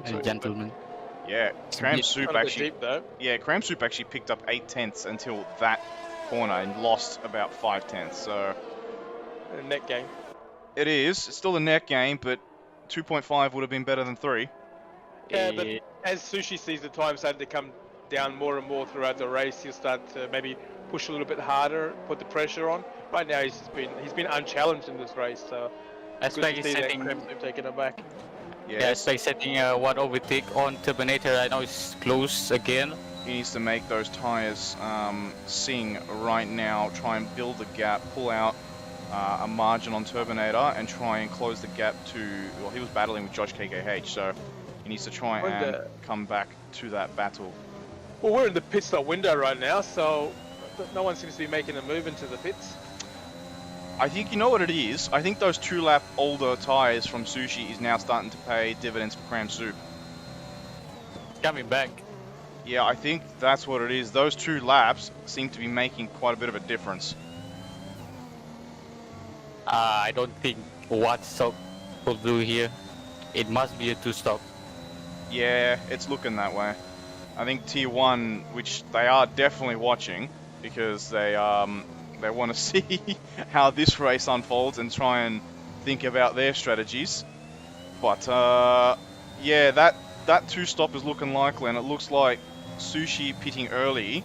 a So- gentleman. Yeah, Cram Soup Not a bit actually. deep though. Yeah, Cram Soup actually picked up 8/10 until that corner and lost about 5/10. So A net game. it is. It's still a net game, but 2.5 would have been better than 3. Yeah, but as Sushi sees the time starting to come down more and more throughout the race, he'll start to maybe push a little bit harder, put the pressure on. Right now, he's been unchallenged in this race, so That's good like to he's see that setting. Crimson taking it back. Yeah, it's like setting one overtake on Turbinator. I know it's close again. He needs to make those tires sing right now, try and build the gap, pull out a margin on Turbinator and try and close the gap to, well, he was battling with Josh KKH, so he needs to try and come back to that battle. Well, we're in the pit stop window right now, so no one seems to be making a move into the pits. I think you know what it is. I think those 2-lap older tires from Sushi is now starting to pay dividends for Cram Soup. Coming back. Yeah, I think that's what it is. Those 2 laps seem to be making quite a bit of a difference. I don't think one stop will do here. It must be a 2-stop. Yeah, it's looking that way. I think Tier 1, which they are definitely watching, because they want to see how this race unfolds and try and think about their strategies. But yeah, that 2-stop is looking likely, and it looks like Sushi pitting early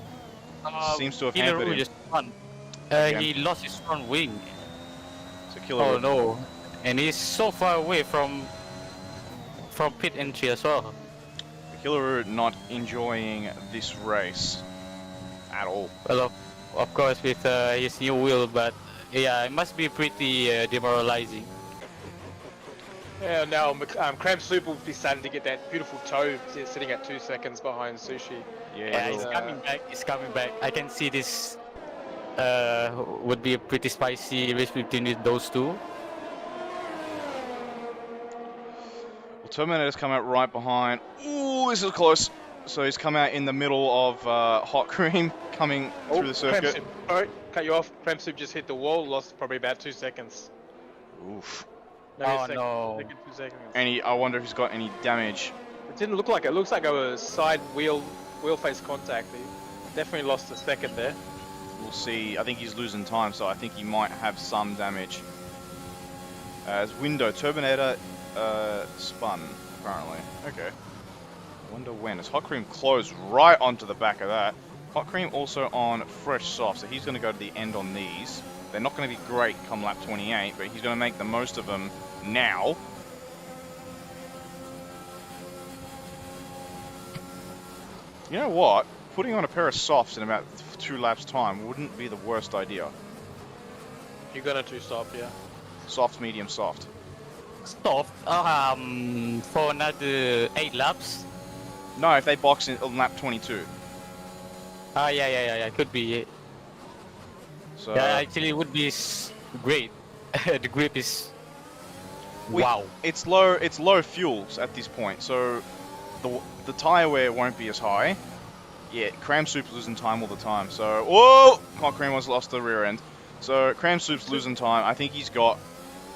seems to have hampered him. Just won. He lost his front wing. So Killer Oh no, and he's so far away from pit entry as well. Killer not enjoying this race at all. Well, of course with his new wheel, but yeah, it must be pretty demoralizing. Yeah, now Cram Soup will be starting to get that beautiful toe sitting at 2 seconds behind Sushi. Yeah, he he's will. coming back. He's coming back. I can see this would be a pretty spicy race between those two. Well, Terminator's come out right behind. Ooh, this is close. So he's come out in the middle of Hot Cream coming through the circuit. Cram Soup. Alright, cut you off. Cram Soup just hit the wall, lost probably about 2 seconds. Oof. Maybe a Oh, second, no. 2 seconds. And I wonder if he's got any damage. It didn't look like it. It looks like a side wheel face contact. He definitely lost a second there. We'll see. I think he's losing time, so I think he might have some damage. As window, Turbinator spun, apparently. Okay. I wonder when. As Hot Cream closed right onto the back of that. Hot Cream also on fresh soft, so he's going to go to the end on these. They're not going to be great come lap 28, but he's going to make the most of them now. You know what? Putting on a pair of softs in about 2 laps time wouldn't be the worst idea. You're gonna 2-stop, yeah. Soft, medium, soft. Stop. For another 8 laps. No, if they box in on lap 22. Yeah. Could be. So Yeah, actually, it would be great. The grip is. Wow. it's low fuels at this point, so the tire wear won't be as high. Yeah, Cram Soup's losing time all the time. So whoa, Hot Cream was lost the rear end. So Cram Soup's losing time. I think he's got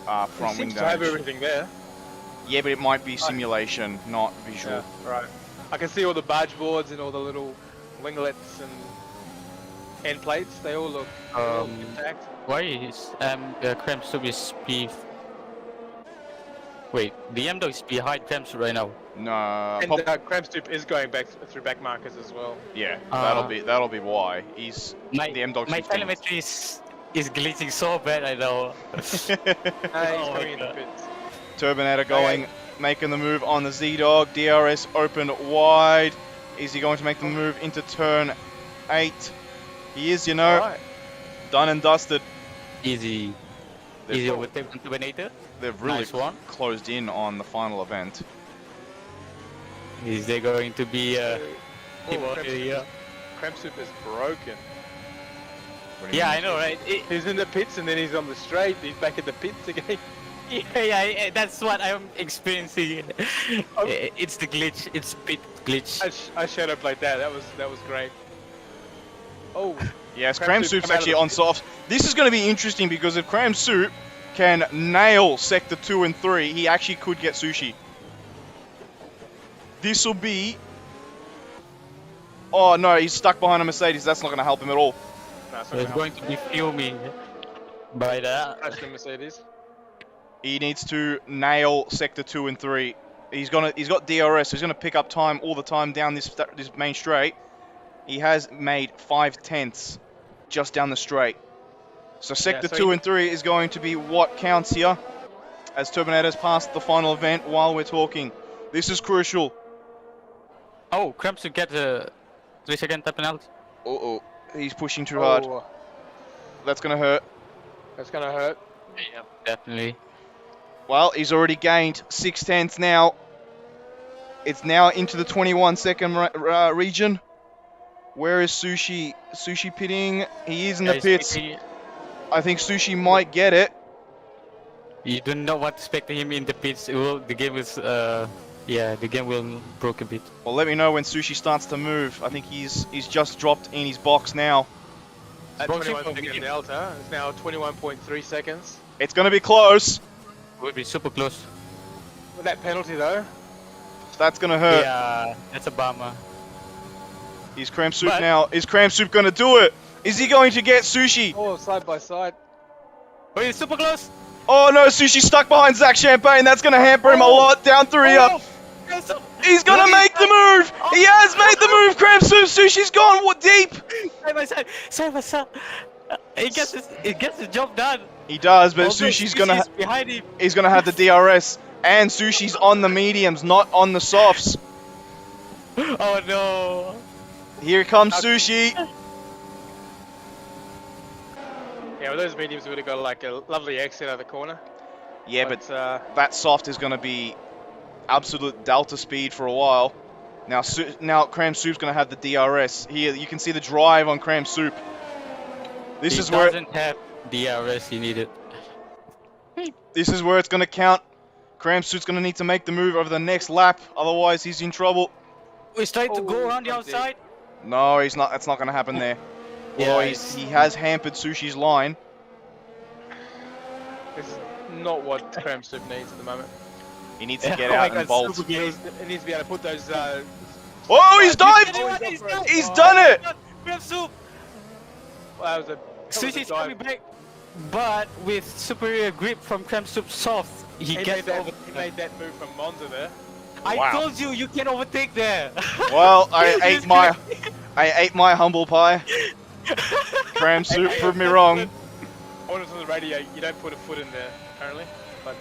front wing Seems to have damage. everything there. Yeah, but it might be simulation, not visual. Yeah, right. I can see all the barge boards and all the little winglets and end plates. They all look intact. Why is Cram Soup is P? Wait, the M-Dog is behind Cram Soup right now. No, And Cram Soup is going back through back markers as well. yeah, that'll be why he's My the M-Dog's my 15th. telemetry is glitching so bad. I know. He's Oh coming my in the God. pits. Turbinator going, making the move on the Z-Dog. DRS open wide. Is he going to make the move into turn 8? He is, you know, Alright. done and dusted. Easy. They've Easy got- overtake on Turbinator. They've really Nice one. closed in on the final event. Is there going to be Oh, team Cram order Soup here? Cram Soup is broken. What do you Yeah, mean? I know, right? He's in the pits and then he's on the straight. He's back at the pits again. Yeah, that's what I'm experiencing. It's the glitch. It's pit glitch. I shadow played that. That was great. Oh. Yes, Cram Cram Soup Soup's come out of actually the on pit. soft. This is going to be interesting because if Cram Soup can nail Sector 2 and 3, he actually could get Sushi. This will be... Oh no, he's stuck behind a Mercedes. That's not going to help him at all. No, it's So not it's gonna going to be fuming by that. crash the Mercedes. He needs to nail Sector 2 and 3. He's got DRS, so he's going to pick up time all the time down this main straight. He has made 5/10 just down the straight. So Sector 2 and 3 is going to be what counts here, as Turbinator's passed the final event while we're talking. This is crucial. Oh, Cramps to get the 3-second time penalty. Uh-oh, he's pushing too hard. Oh, That's going to hurt. that's gonna hurt. Yeah, definitely. Well, he's already gained 6/10 now. It's now into the 21-second region. Where is Sushi? Sushi pitting. He is in the pits. I think Sushi might get it. You do not want to expect him in the pits. The game is, yeah, the game will broke a bit. Well, let me know when Sushi starts to move. I think he's just dropped in his box now. At Boxing 21 for second medium. delta, it's now 21.3 seconds. It's going to be close. Would be super close. With that penalty though, That's going to hurt. Yeah, that's a bummer. Is Cram Soup But- now? Is Cram Soup going to do it? Is he going to get Sushi? oh, side by side. Oh, he's super close. Oh no, Sushi's stuck behind Zach Champagne. That's going to hamper him a lot down through here. He's going to make the move. He has made the move, Cram Soup. Sushi's gone deep. Side by side, side by side. He gets the job done. He does, but Although Sushi's going to behind him. he's going to have the DRS. And Sushi's on the mediums, not on the softs. Oh no. Here comes Sushi. Yeah, with those mediums, we would have got like a lovely exit out of the corner. Yeah, but but that soft is going to be absolute delta speed for a while. Now Cram Soup's going to have the DRS. Here, you can see the drive on Cram Soup. This He is where doesn't have DRS he needed. this is where it's going to count. Cram Soup's going to need to make the move over the next lap, otherwise he's in trouble. He's trying to go Oh, around the I'm dead. outside. No, he's not. That's not going to happen there. Yeah, Although it's- he has hampered Sushi's line. this is not what Cram Soup needs at the moment. He needs to Yeah, get oh my out and God, bolt. super He game. needs to be able to put those. Oh, he's dived! He's done it! Grab Soup. Well, that was Sushi's a dive. coming back, but with superior grip from Cram Soup soft, he He gets made, over. he made that move from Monza there. I Wow. told you, you can overtake there. Well, I ate my humble pie. Cram Soup proved me wrong. I wanted on the radio, you don't put a foot in there, apparently. But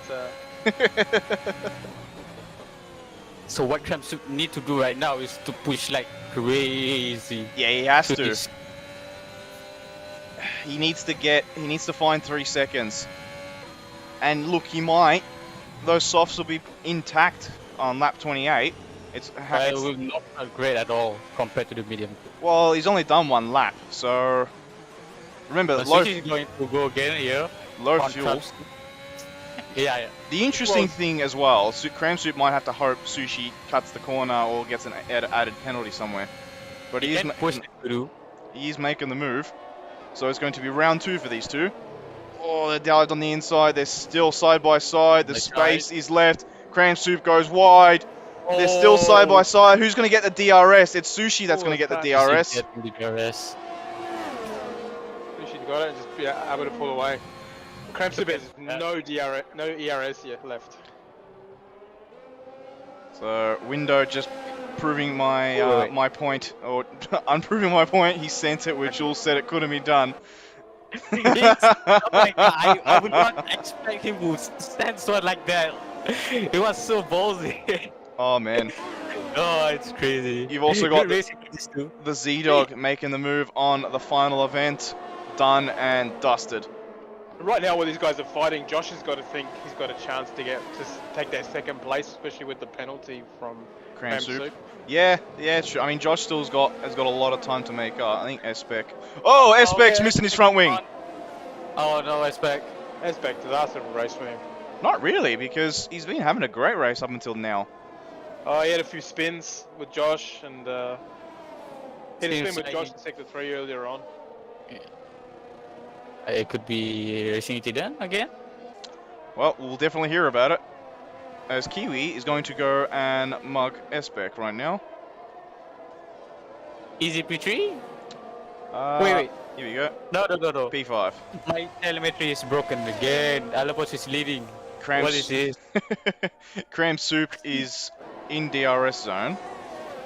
So what Cram Soup need to do right now is to push like crazy. Yeah, he has to to. this. He needs to find 3 seconds. And look, he might. Those softs will be intact on lap 28. It will not be great at all compared to the medium. Well, he's only done 1 lap, so remember, But low Sushi is going to go again here. on fuel. Cram Soup. Yeah. The interesting thing as well, Cram Soup might have to hope Sushi cuts the corner or gets an added penalty somewhere. But He can push it through. he is making the move. So it's going to be round 2 for these two. Oh, they're dived on the inside. They're still side by side. The That's space is left. Cram Soup goes wide. They're still side by side. Who's going to get the DRS? It's Sushi that's Oh, going to get the that's DRS. Getting the DRS. Sushi's got it and just be able to pull away. Cram Soup has no ERS yet left. So Window just proving my my point, or unproving my point. He sent it, which Jules said it couldn't be done. Oh my God, I would not expect him to stand so like that. It was so ballsy. Oh man, Oh, it's crazy. You've also got Good racing for these two. the Z-Dog making the move on the final event. Done and dusted. Right now, while these guys are fighting, Josh has got to think he's got a chance to take that second place, especially with the penalty from Cram Soup. Yeah, sure. I mean, Josh has got a lot of time to make up. I think S-Spec. Oh, S-Spec's yeah. missing his front wing. Oh no, Spec. Aspect, disaster race for him. Not really, because he's been having a great race up until now. Oh, he had a few spins with Josh, and he had a Seems spin with like Josh in sector 3 earlier on. It could be racing incident again. Well, we'll definitely hear about it, as Kiwi is going to go and mug Esbeck right now. Easy P3? Uh, Wait. Here we go. No. P5. My telemetry is broken again. Alabos is leading. What is this? Cram Soup is in DRS zone.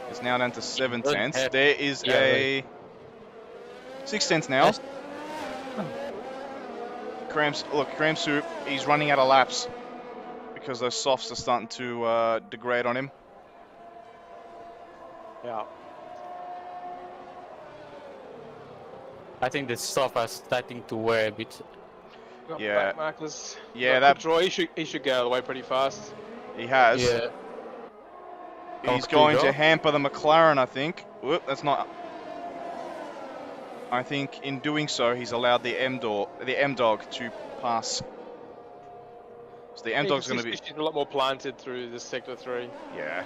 It's now down to 7 Don't tenths. have- There is yeah, a 6 tenths now. That's- Cram Soup, he's running out of laps because those softs are starting to degrade on him. Yeah. I think the stuff are starting to wear a bit. Got Yeah. back markers. Yeah, Got that Troy, he should get out of the way pretty fast. he has. Yeah. He's Okay, going go. to hamper the McLaren, I think. Whoop, that's not. I think in doing so, he's allowed the M-Dog to pass. So the M-Dog's going to be. She's a lot more planted through this sector 3. Yeah.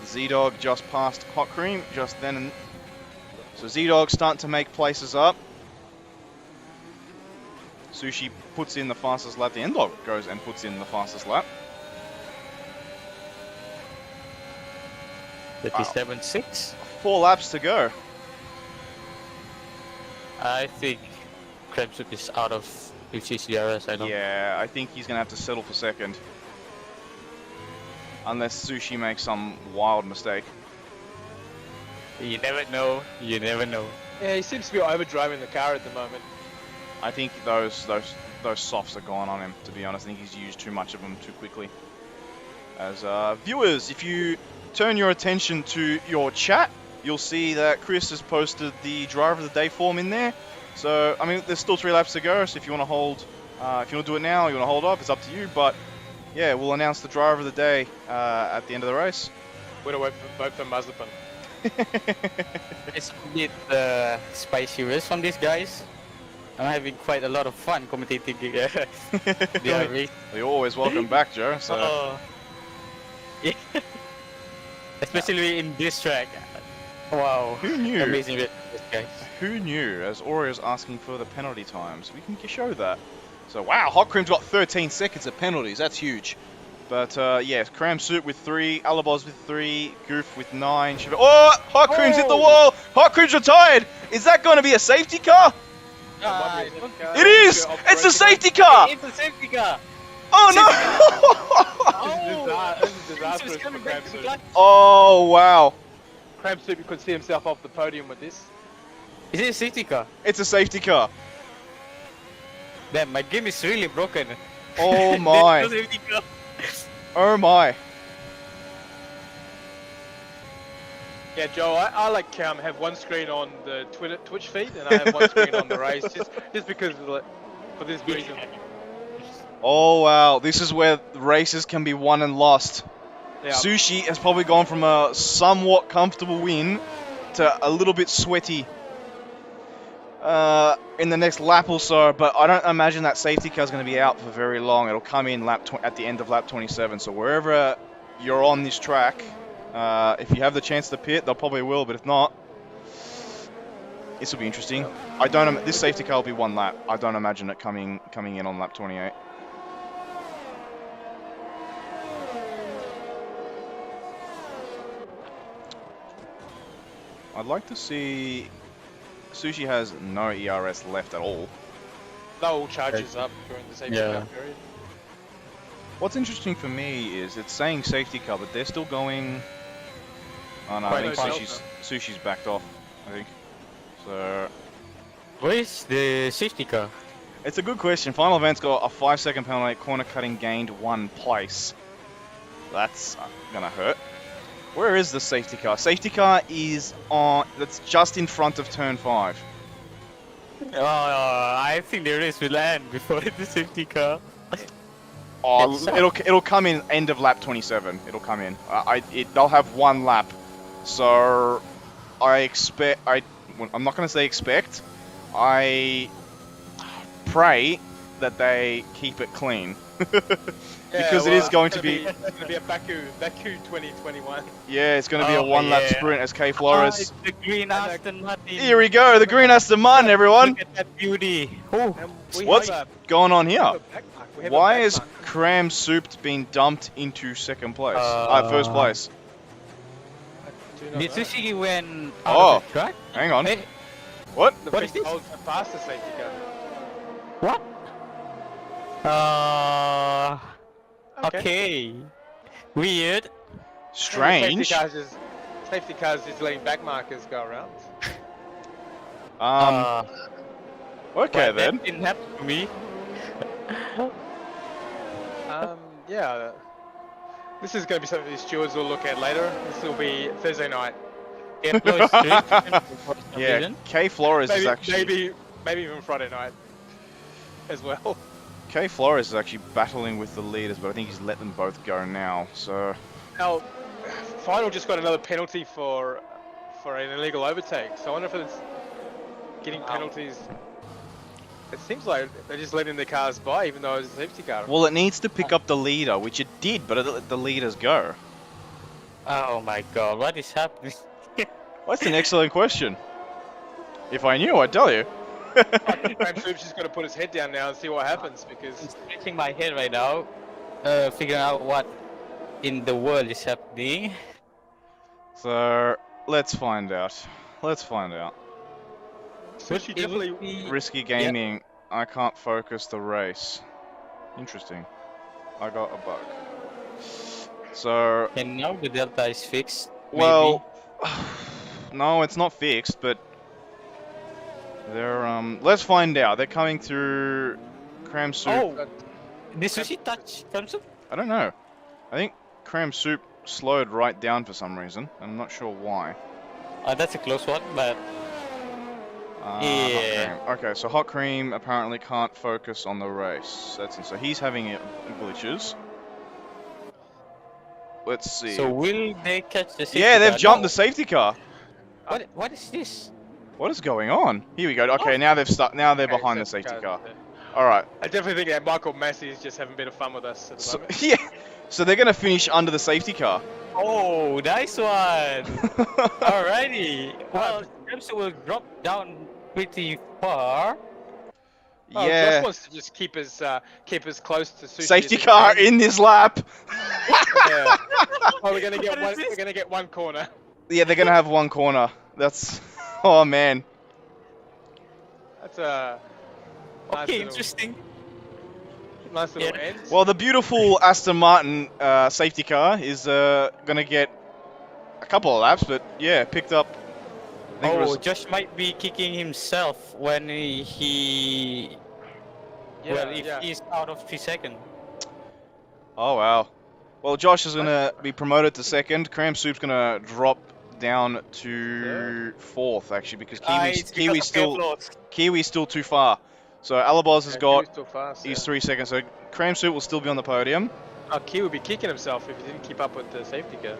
Z-Dog just passed Hot Cream just then. And so Z-Dog's starting to make places up. Sushi puts in the fastest lap. The M-Dog goes and puts in the fastest lap. 37.6. 4 laps to go. I think Krebsup is out of UCCRS. I don't. Yeah, I think he's going to have to settle for second. Unless Sushi makes some wild mistake. You never know. You never know. Yeah, he seems to be overdriving the car at the moment. I think those softs are gone on him, to be honest. I think he's used too much of them too quickly. As viewers, if you turn your attention to your chat, you'll see that Chris has posted the driver of the day form in there. So, I mean, there's still 3 laps to go, so if you want to hold, if you want to do it now, you want to hold off, it's up to you. But, yeah, we'll announce the driver of the day at the end of the race. We're going to vote for Mazepin. It's a bit spicy race from these guys. I'm having quite a lot of fun commentating the race. You're always welcome back, Joe. So. Oh. Yeah. Especially in this track. Wow. Who knew? Amazing race, guys. Who knew? As Oreo's asking for the penalty times, we can show that. So wow, Hot Cream's got 13 seconds of penalties. That's huge. But yeah, Cram Soup with 3, Alabos with 3, Goof with 9. Oh, Hot Cream's hit the wall. Hot Cream's retired. Is that going to be a safety car? It is. It's a safety car. It's a safety car. Oh no. This is disastrous for Cram Soup. Oh wow. Cram Soup could see himself off the podium with this. Is it a safety car? It's a safety car. Damn, my game is really broken. Oh my. There's no safety car. Oh my. Yeah, Joe, I like have one screen on the Twitch feed, and I have one screen on the race, just because for this reason. Oh wow, this is where races can be won and lost. Yeah. Sushi has probably gone from a somewhat comfortable win to a little bit sweaty in the next lap or so, but I don't imagine that safety car is going to be out for very long. It'll come in at the end of lap 27, so wherever you're on this track, if you have the chance to pit, they'll probably will, but if not, this will be interesting. This safety car will be 1 lap. I don't imagine it coming in on lap 28. I'd like to see. Sushi has no ERS left at all. That all charges up during the safety car period. What's interesting for me is it's saying safety car, but they're still going. Oh no, I think Sushi's backed off. I think. So. Where is the safety car? It's a good question. Final event's got a 5-second penalty, corner cutting gained 1 place. That's gonna hurt. Where is the safety car? Safety car is on. That's just in front of turn 5. Oh, I think the race will end before the safety car. Oh, it'll come in end of lap 27. It'll come in. They'll have 1 lap. So I expect. I'm not gonna say expect. I pray that they keep it clean. Yeah, Because it well, is going to it's be, It's going to be a Baku 2021. yeah, it's going to be a Oh, one-lap yeah. sprint as K Ah, Flores. it's the green Aston Martin. Here we go, the green Aston Martin, everyone. Look at that beauty. Oh, And we What's have going on we here? have a back mark. We have a Why back is mark. Cram Soup being dumped into second place? First place. I do not did know. Sushi went Oh. out of the track? Hang on. Hey, What? what is this? Oh, the fastest safety car. What? Okay. Weird. Strange. Safety cars just letting back markers go around. Okay well, then. That didn't happen to me. Yeah. This is going to be something the stewards will look at later. This will be Thursday night. Yellow streak for some Yeah, reason. K Flores is actually Maybe even Friday night as well. K Flores is actually battling with the leaders, but I think he's let them both go now. So Now, Final just got another penalty for an illegal overtake. So I wonder if it's getting penalties. It seems like they're just letting the cars by, even though it's a safety car. well, it needs to pick up the leader, which it did, but it let the leaders go. Oh my god, what is happening? Well, that's an excellent question. If I knew, I'd tell you. Graham Soup's just got to put his head down now and see what happens I'm because scratching my head right now, figuring out what in the world is happening. So let's find out. Let's find out. Sushi It definitely. would be- Risky gaming. I can't focus the race. Interesting. I got a bug. So, And now the delta is fixed. well, no, it's not fixed, but they're let's find out. They're coming through Cram Soup. Oh, did Sushi touch Clemson? I don't know. I think Cram Soup slowed right down for some reason. I'm not sure why. That's a close one, but Hot Yeah. Cream. Okay, so Hot Cream apparently can't focus on the race. That's it. So he's having glitches. Let's see. so will they catch the safety Yeah, they've car? jumped No. the safety car. What is this? What is going on? Here we go. Okay, now they've now they're Okay, behind the safety car. yeah. All right. I definitely think that Michael Massey is just having a bit of fun with us at the So, moment. yeah. So they're gonna finish under the safety car. Oh, nice one! Alrighty. Well, Clemson will drop down pretty far. Oh, Yeah. Josh wants to just keep us close to Sushi. Safety as he car can. in this lap. Yeah. Oh, we're gonna get What is one. this? We're gonna get one corner. Yeah, they're gonna have one corner. That's. Oh man. That's a nice Okay, little, interesting. nice little Yeah. end. Well, the beautiful Aston Martin safety car is gonna get a couple of laps, but yeah, picked up. I think it Oh, was, Josh might be kicking himself when he yeah, well, if yeah. he's out of 3 seconds. oh wow. Well, Josh is gonna be promoted to second. Cram Soup's gonna drop down to fourth actually because Kiwi's still too far. So Alabos has Yeah, got Kiwi's still fast, he's yeah. 3 seconds. So Cram Soup will still be on the podium. Oh, Kiwi would be kicking himself if he didn't keep up with the safety car.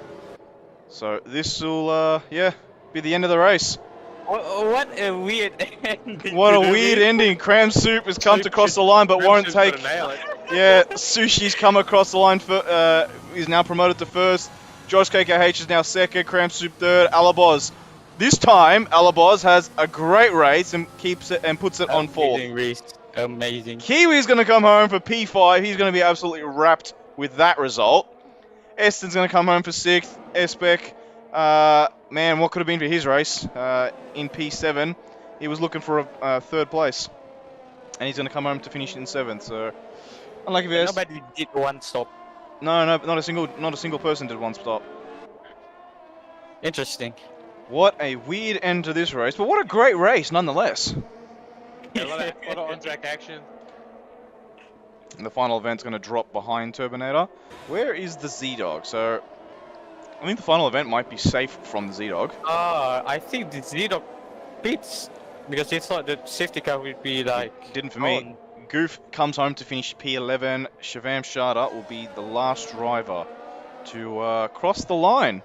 So this will yeah be the end of the race. What a weird ending. What to a the weird race. ending. Cram Soup has come to Soup cross should- the line but Graham won't Soup's gotta take. nail it. Yeah, Sushi's come across the line for is now promoted to first. Josh KKH is now second. Cram Soup third. Alabos. This time Alabos has a great race and keeps it and puts it on fourth. Amazing race. Amazing. Kiwi's going to come home for P5. He's going to be absolutely wrapped with that result. Eston's going to come home for sixth. Espec, man, what could have been for his race in P7? He was looking for a third place, and he's going to come home to finish in seventh. So, unlucky for Est. Nobody did one stop. No, not a single person did one stop. Interesting. What a weird end to this race, but what a great race nonetheless. Yeah, a lot of on-track action. And the final event's going to drop behind Turbinator. Where is the Z-Dog? So, I think the final event might be safe from the Z-Dog. I think the Zero pits because they thought the safety car would be like. Didn't for me. on. Goof comes home to finish P11. Shavam Sharda will be the last driver to cross the line.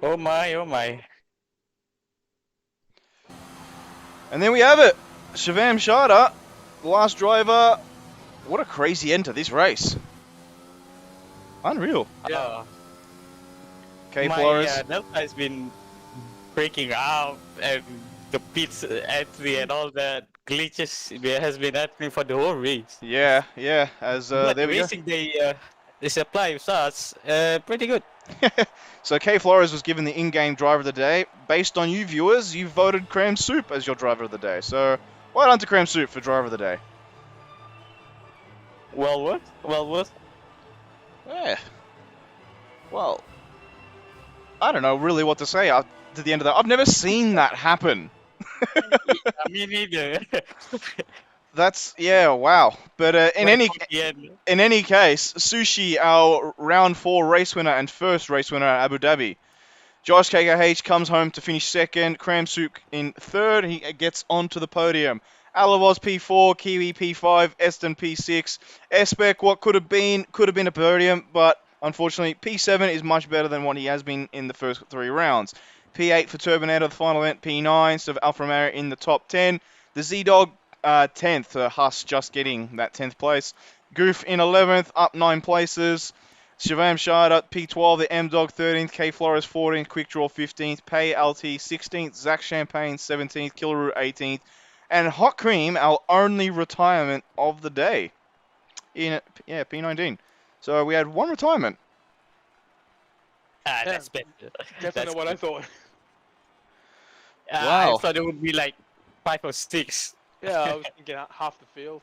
Oh my, oh my. And then we have it. Shivam Sharda, the last driver. What a crazy end to this race. Unreal. K My Flores. Delta has been breaking out, and the pits entry and all that glitches has been happening for the whole race. Yeah, as But there the we go. racing they supply starts pretty good. So K Flores was given the in-game driver of the day. Based on you viewers, you voted Cram Soup as your driver of the day. So well done to Cram Soup for driver of the day. Well worth. Yeah. Well, I don't know really what to say to the end of that. I've never seen that happen. Me neither. That's, yeah, wow. But in any case, Sushi, our round 4 race winner and first race winner at Abu Dhabi. Josh KKH comes home to finish second. Cram Soup in third. He gets onto the podium. Alavoz P4, Kiwi P5, Eston P6. Espec, what could have been a podium, but unfortunately P7 is much better than what he has been in the first 3 rounds. P8 for Turbinator, the final event. P9, so Alfa Romeo in the top 10. The Z-Dog 10th, Huss just getting that 10th place. Goof in 11th, up 9 places. Shivam Sharda P12, the M-Dog 13th, K Flores 14th, Quick Draw 15th, Pay LT 16th, Zach Champagne 17th, Killaroo 18th, and Hot Cream, our only retirement of the day, in P19. So we had 1 retirement. That's better. Definitely what I thought. Wow. I thought it would be like 5 or 6. Yeah, I was thinking half the field.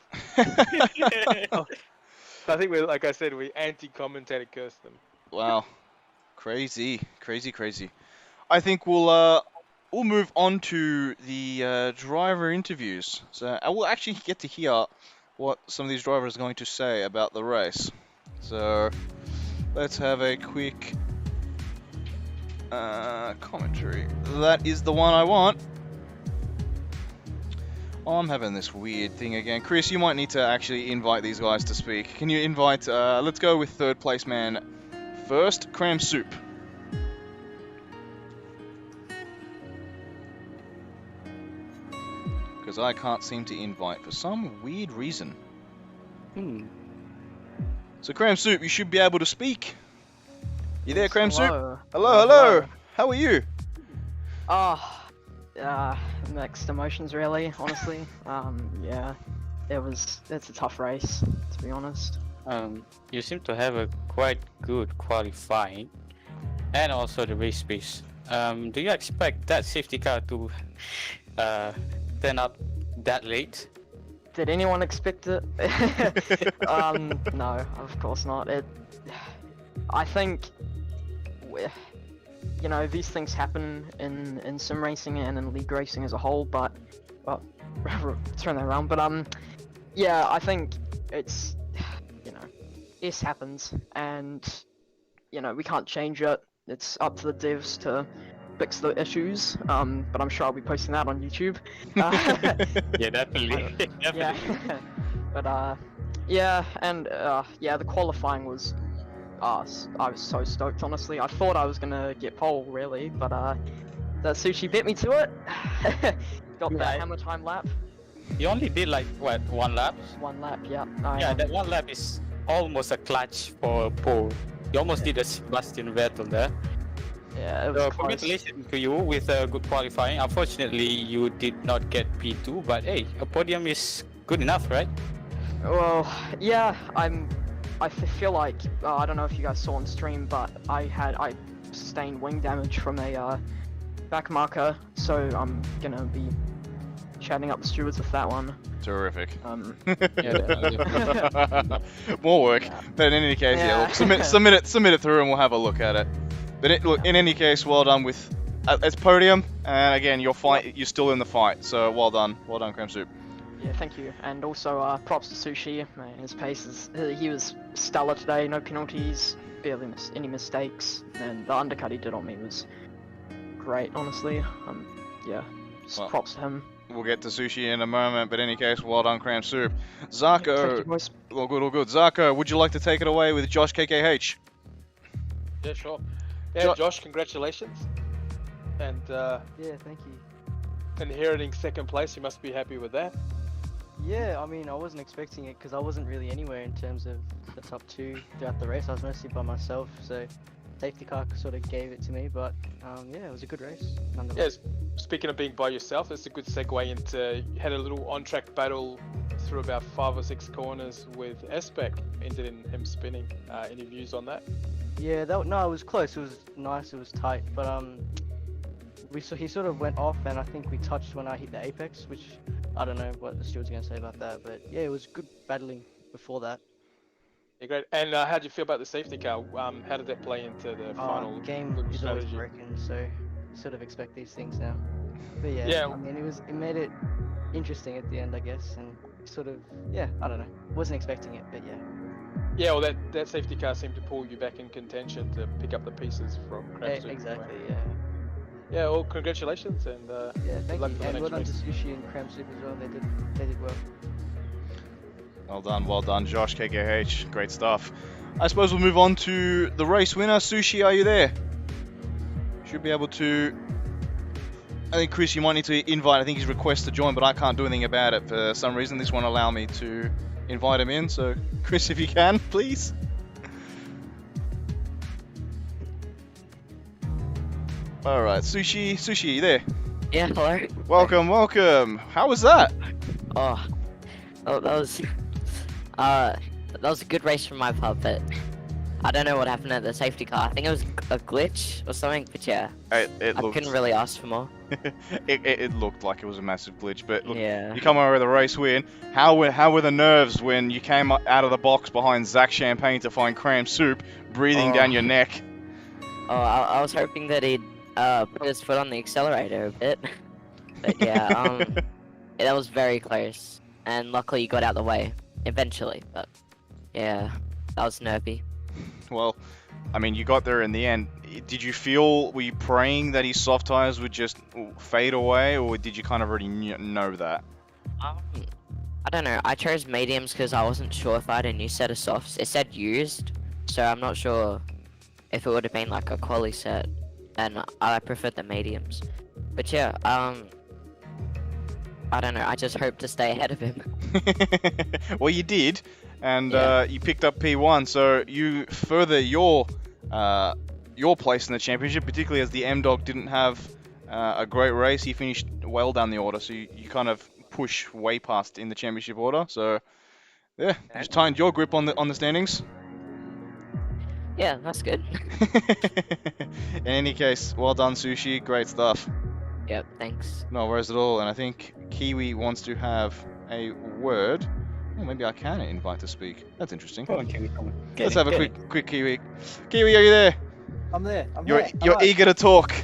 I think like I said, we anti-commentator cursed them. Wow, crazy. I think we'll move on to the driver interviews. So I will actually get to hear what some of these drivers are going to say about the race. So let's have a quick commentary. That is the one I want. Oh, I'm having this weird thing again. Chris, you might need to actually invite these guys to speak. Can you invite, let's go with third place man first, Cram Soup. Because I can't seem to invite for some weird reason. So Cram Soup, you should be able to speak. You there, Cram Soup? Hello. How are you? Mixed emotions really, honestly. Yeah, it's a tough race, to be honest. You seem to have a quite good qualifying and also the race pace. Do you expect that safety car to turn up that late? Did anyone expect it? No, of course not. I think, you know, these things happen in sim racing and in league racing as a whole, but, well, turn that around, but, yeah, I think it's, you know, this happens, and, you know, we can't change it. It's up to the devs to fix the issues, but I'm sure I'll be posting that on YouTube. Yeah, definitely. Yeah, but, yeah, and, yeah, the qualifying was, I was so stoked, honestly. I thought I was gonna get pole, really, but the Sushi beat me to it. Got that hammer time lap. You only did like, what, 1 lap? 1 lap, yeah. That 1 lap is almost a clutch for a pole. You almost did a Sebastian Vettel there. Yeah, it was So close. congratulations to you with a good qualifying. Unfortunately, you did not get P2, but hey, a podium is good enough, right? Well, yeah, I feel like, I don't know if you guys saw on stream, but I sustained wing damage from a back marker, so I'm gonna be chatting up the stewards with that one. Terrific. Yeah, More work, but in any case, yeah, look, submit it through, and we'll have a look at it. But look, in any case, well done with it's podium, and again, you're still in the fight, so well done, Cram Soup. Yeah, thank you, and also props to Sushi. Man, his pace he was stellar today. No penalties, barely any mistakes, and the undercut he did on me was great, honestly. Yeah, Well, props to him. We'll get to Sushi in a moment, but in any case, well done, Cram Soup. Zarko, Thank you, boys. all good. Zarko, would you like to take it away with Josh KKH? Yeah, sure. Yeah, Josh, congratulations. And Yeah, thank you. inheriting second place, you must be happy with that. Yeah, I mean, I wasn't expecting it because I wasn't really anywhere in terms of the top two throughout the race. I was mostly by myself, so safety car sort of gave it to me. But yeah, it was a good race nonetheless. Yes. Speaking of being by yourself, it's a good segue into you had a little on-track battle through about 5 or 6 corners with Espec, ended in him spinning. Any views on that? Yeah, no, it was close. It was nice. It was tight, but he sort of went off, and I think we touched when I hit the apex, which I don't know what the steward's gonna say about that, but yeah, it was good battling before that. Yeah, great. And how do you feel about the safety car? How did that play into the final Game is always broken, so sort of expect these things now. But yeah, I mean, it made it interesting at the end, I guess, and sort of, yeah, I don't know, wasn't expecting it, but yeah. Yeah, well, that safety car seemed to pull you back in contention to pick up the pieces from Cramsup. Exactly, yeah. Yeah, well, congratulations, and yeah, thank luck you, for the and well next done to race. Sushi and Cramsup as well. They did well. Well done, Josh, KKH. Great stuff. I suppose we'll move on to the race winner. Sushi, are you there? Should be able to. I think, Chris, you might need to invite. I think he's requested to join, but I can't do anything about it for some reason. This won't allow me to invite him in. So, Chris, if you can, please. All right, Sushi, you there? Yeah, hello. Welcome. How was that? Oh, that was a good race from my part, but I don't know what happened at the safety car. I think it was a glitch or something, but yeah, I couldn't really ask for more. it looked like it was a massive glitch, but look, Yeah. you come over with a race win. How were the nerves when you came out of the box behind Zach Champagne to find Cram Soup breathing down your neck? Oh, I was hoping that he'd put his foot on the accelerator a bit, but yeah, that was very close, and luckily he got out the way eventually. But yeah, that was nervy. Well, I mean, you got there in the end. Were you praying that his soft tires would just fade away, or did you kind of already know that? I don't know. I chose mediums because I wasn't sure if I had a new set of softs. It said used, so I'm not sure if it would have been like a quali set, and I preferred the mediums. But yeah, I don't know. I just hope to stay ahead of him. Well, you did, and Yeah. you picked up P1, so you further your place in the championship, particularly as the M-Dog didn't have a great race. He finished well down the order, so you kind of push way past in the championship order. So yeah, you just tightened your grip on the standings. Yeah, that's good. In any case, well done, Sushi. Great stuff. Yep, thanks. No worries at all. And I think Kiwi wants to have a word. Oh, maybe I can invite to speak. That's interesting. Come on, Kiwi, come on. Let's have a quick Kiwi. Kiwi, are you there? I'm there. You're Alright. eager to talk.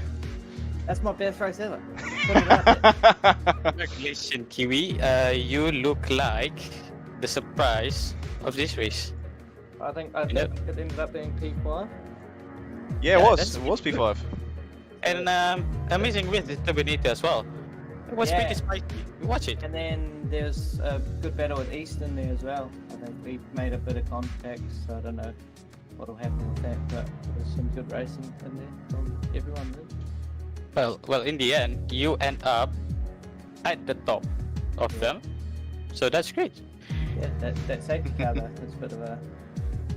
That's my best race ever. Put it out there. Congratulations, Kiwi. You look like the surprise of this race. I think Yep. it ended up being P5. Yeah, Yeah, it that's was P5. And amazing win with Terminator as well. It was Yeah. pretty spicy. Watch it. And then there's a good battle with Easton there as well. I think we made a bit of contact, so I don't know what'll happen with that, but there's some good racing in there from everyone there. Well, in the end, you end up at the top of them. So that's great. Yeah, that safety car though, it's a bit of a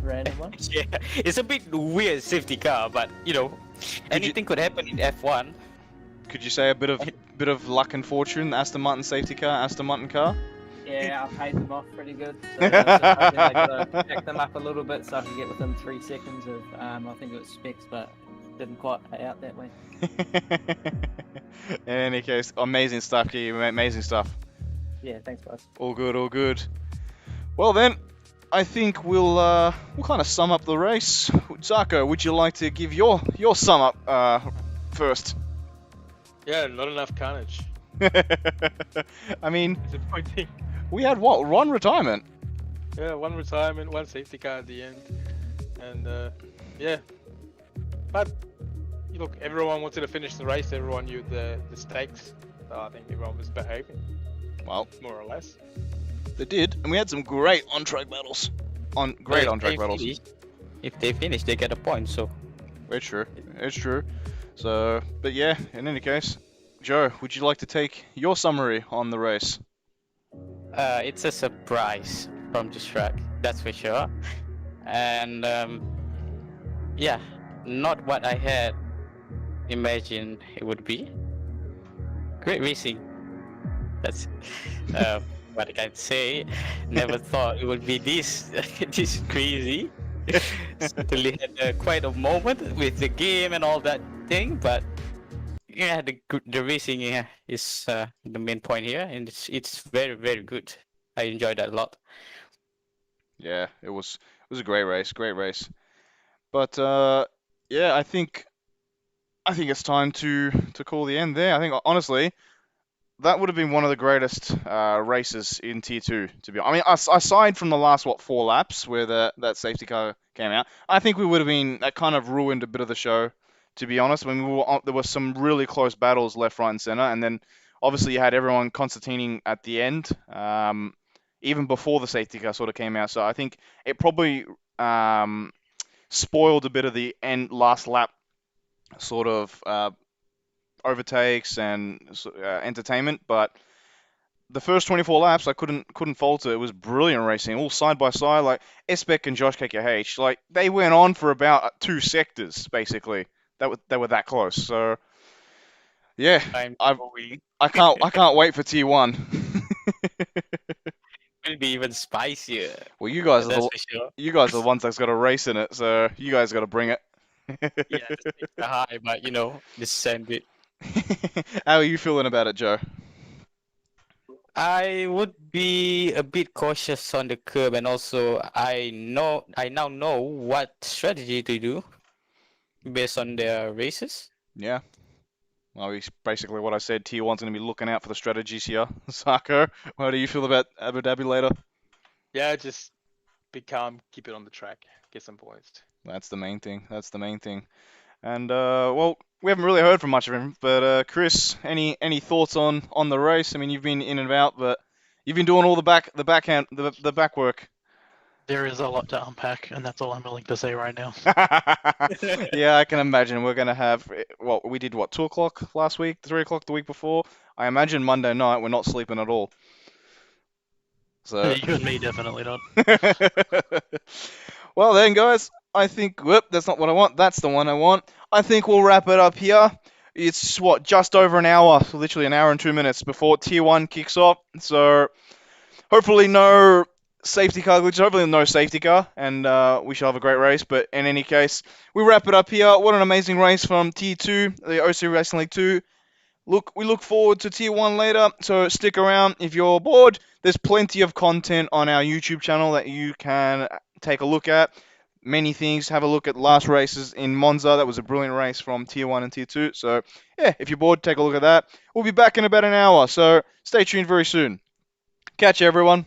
random one. Yeah, it's a bit weird safety car, but anything could happen in F1. Could you say a bit of luck and fortune? Aston Martin safety car, Aston Martin car. Yeah, I paid them off pretty good. So I was just hoping I could back them up a little bit so I could get within 3 seconds of, I think it was specs, but didn't quite pay out that way. In any case, amazing stuff, Kiwi. Amazing stuff. Yeah, thanks guys. All good. Well then, I think we'll kind of sum up the race. Zarko, would you like to give your sum up first? Yeah, not enough carnage. I mean, Disappointing. we had one retirement. Yeah, one retirement, one safety car at the end, and yeah. But look, everyone wanted to finish the race. Everyone knew the stakes. So I think everyone was behaving, Well, more or less. they did, and we had some great on-track battles. Great on-track battles. If they finish, they get a point. So It's true. So, but yeah, in any case, Joe, would you like to take your summary on the race? It's a surprise from this track, that's for sure. And yeah, not what I had imagined it would be. Great racing. That's what I can say. Never thought it would be this this crazy. Certainly had quite a moment with the game and all that thing, but yeah, the racing is the main point here, and it's very good. I enjoyed that a lot. Yeah, it was a great race, But yeah, I think it's time to call the end there. I think honestly, that would have been one of the greatest races in Tier 2, to be honest. I mean, aside from the last, 4 laps where that safety car came out, I think we would have been, that kind of ruined a bit of the show, to be honest. When there were some really close battles left, right, and center, and then obviously you had everyone concertining at the end, even before the safety car sort of came out. So I think it probably spoiled a bit of the last lap sort of overtakes and entertainment, but the first 24 laps I couldn't fault it. It was brilliant racing, all side by side. Like Espec and Josh KKH, like they went on for about 2 sectors basically. They were that close. So yeah, I can't wait for Tier 1. It'll be even spicier. Well, you guys That's for sure. are the ones that's got a race in it, so you guys got to bring it. Yeah, it's high, but just send it. How are you feeling about it, Joe? I would be a bit cautious on the curb, and also I now know what strategy to do based on their races. Yeah. Well, it's basically what I said. Tier 1's going to be looking out for the strategies here. Sarko, how do you feel about Abu Dhabi later? Yeah, just be calm, keep it on the track, get some points. That's the main thing. And well, we haven't really heard from much of him. But Chris, any thoughts on the race? I mean, you've been in and out, but you've been doing all the back work. There is a lot to unpack, and that's all I'm willing to say right now. Yeah, I can imagine. We're gonna have we did 2 o'clock last week, 3 o'clock the week before. I imagine Monday night we're not sleeping at all. So You and me definitely not. well then, guys, I think that's not what I want. That's the one I want. I think we'll wrap it up here. It's just over an hour, so literally an hour and 2 minutes before Tier 1 kicks off. So hopefully no safety car glitches. Hopefully no safety car, and we shall have a great race. But in any case, we wrap it up here. What an amazing race from Tier 2, the OCE Racing League 2. We look forward to Tier 1 later, so stick around. If you're bored, there's plenty of content on our YouTube channel that you can take a look at. Many things. Have a look at last races in Monza. That was a brilliant race from Tier 1 and Tier 2. So, yeah, if you're bored, take a look at that. We'll be back in about an hour, so stay tuned very soon. Catch you, everyone.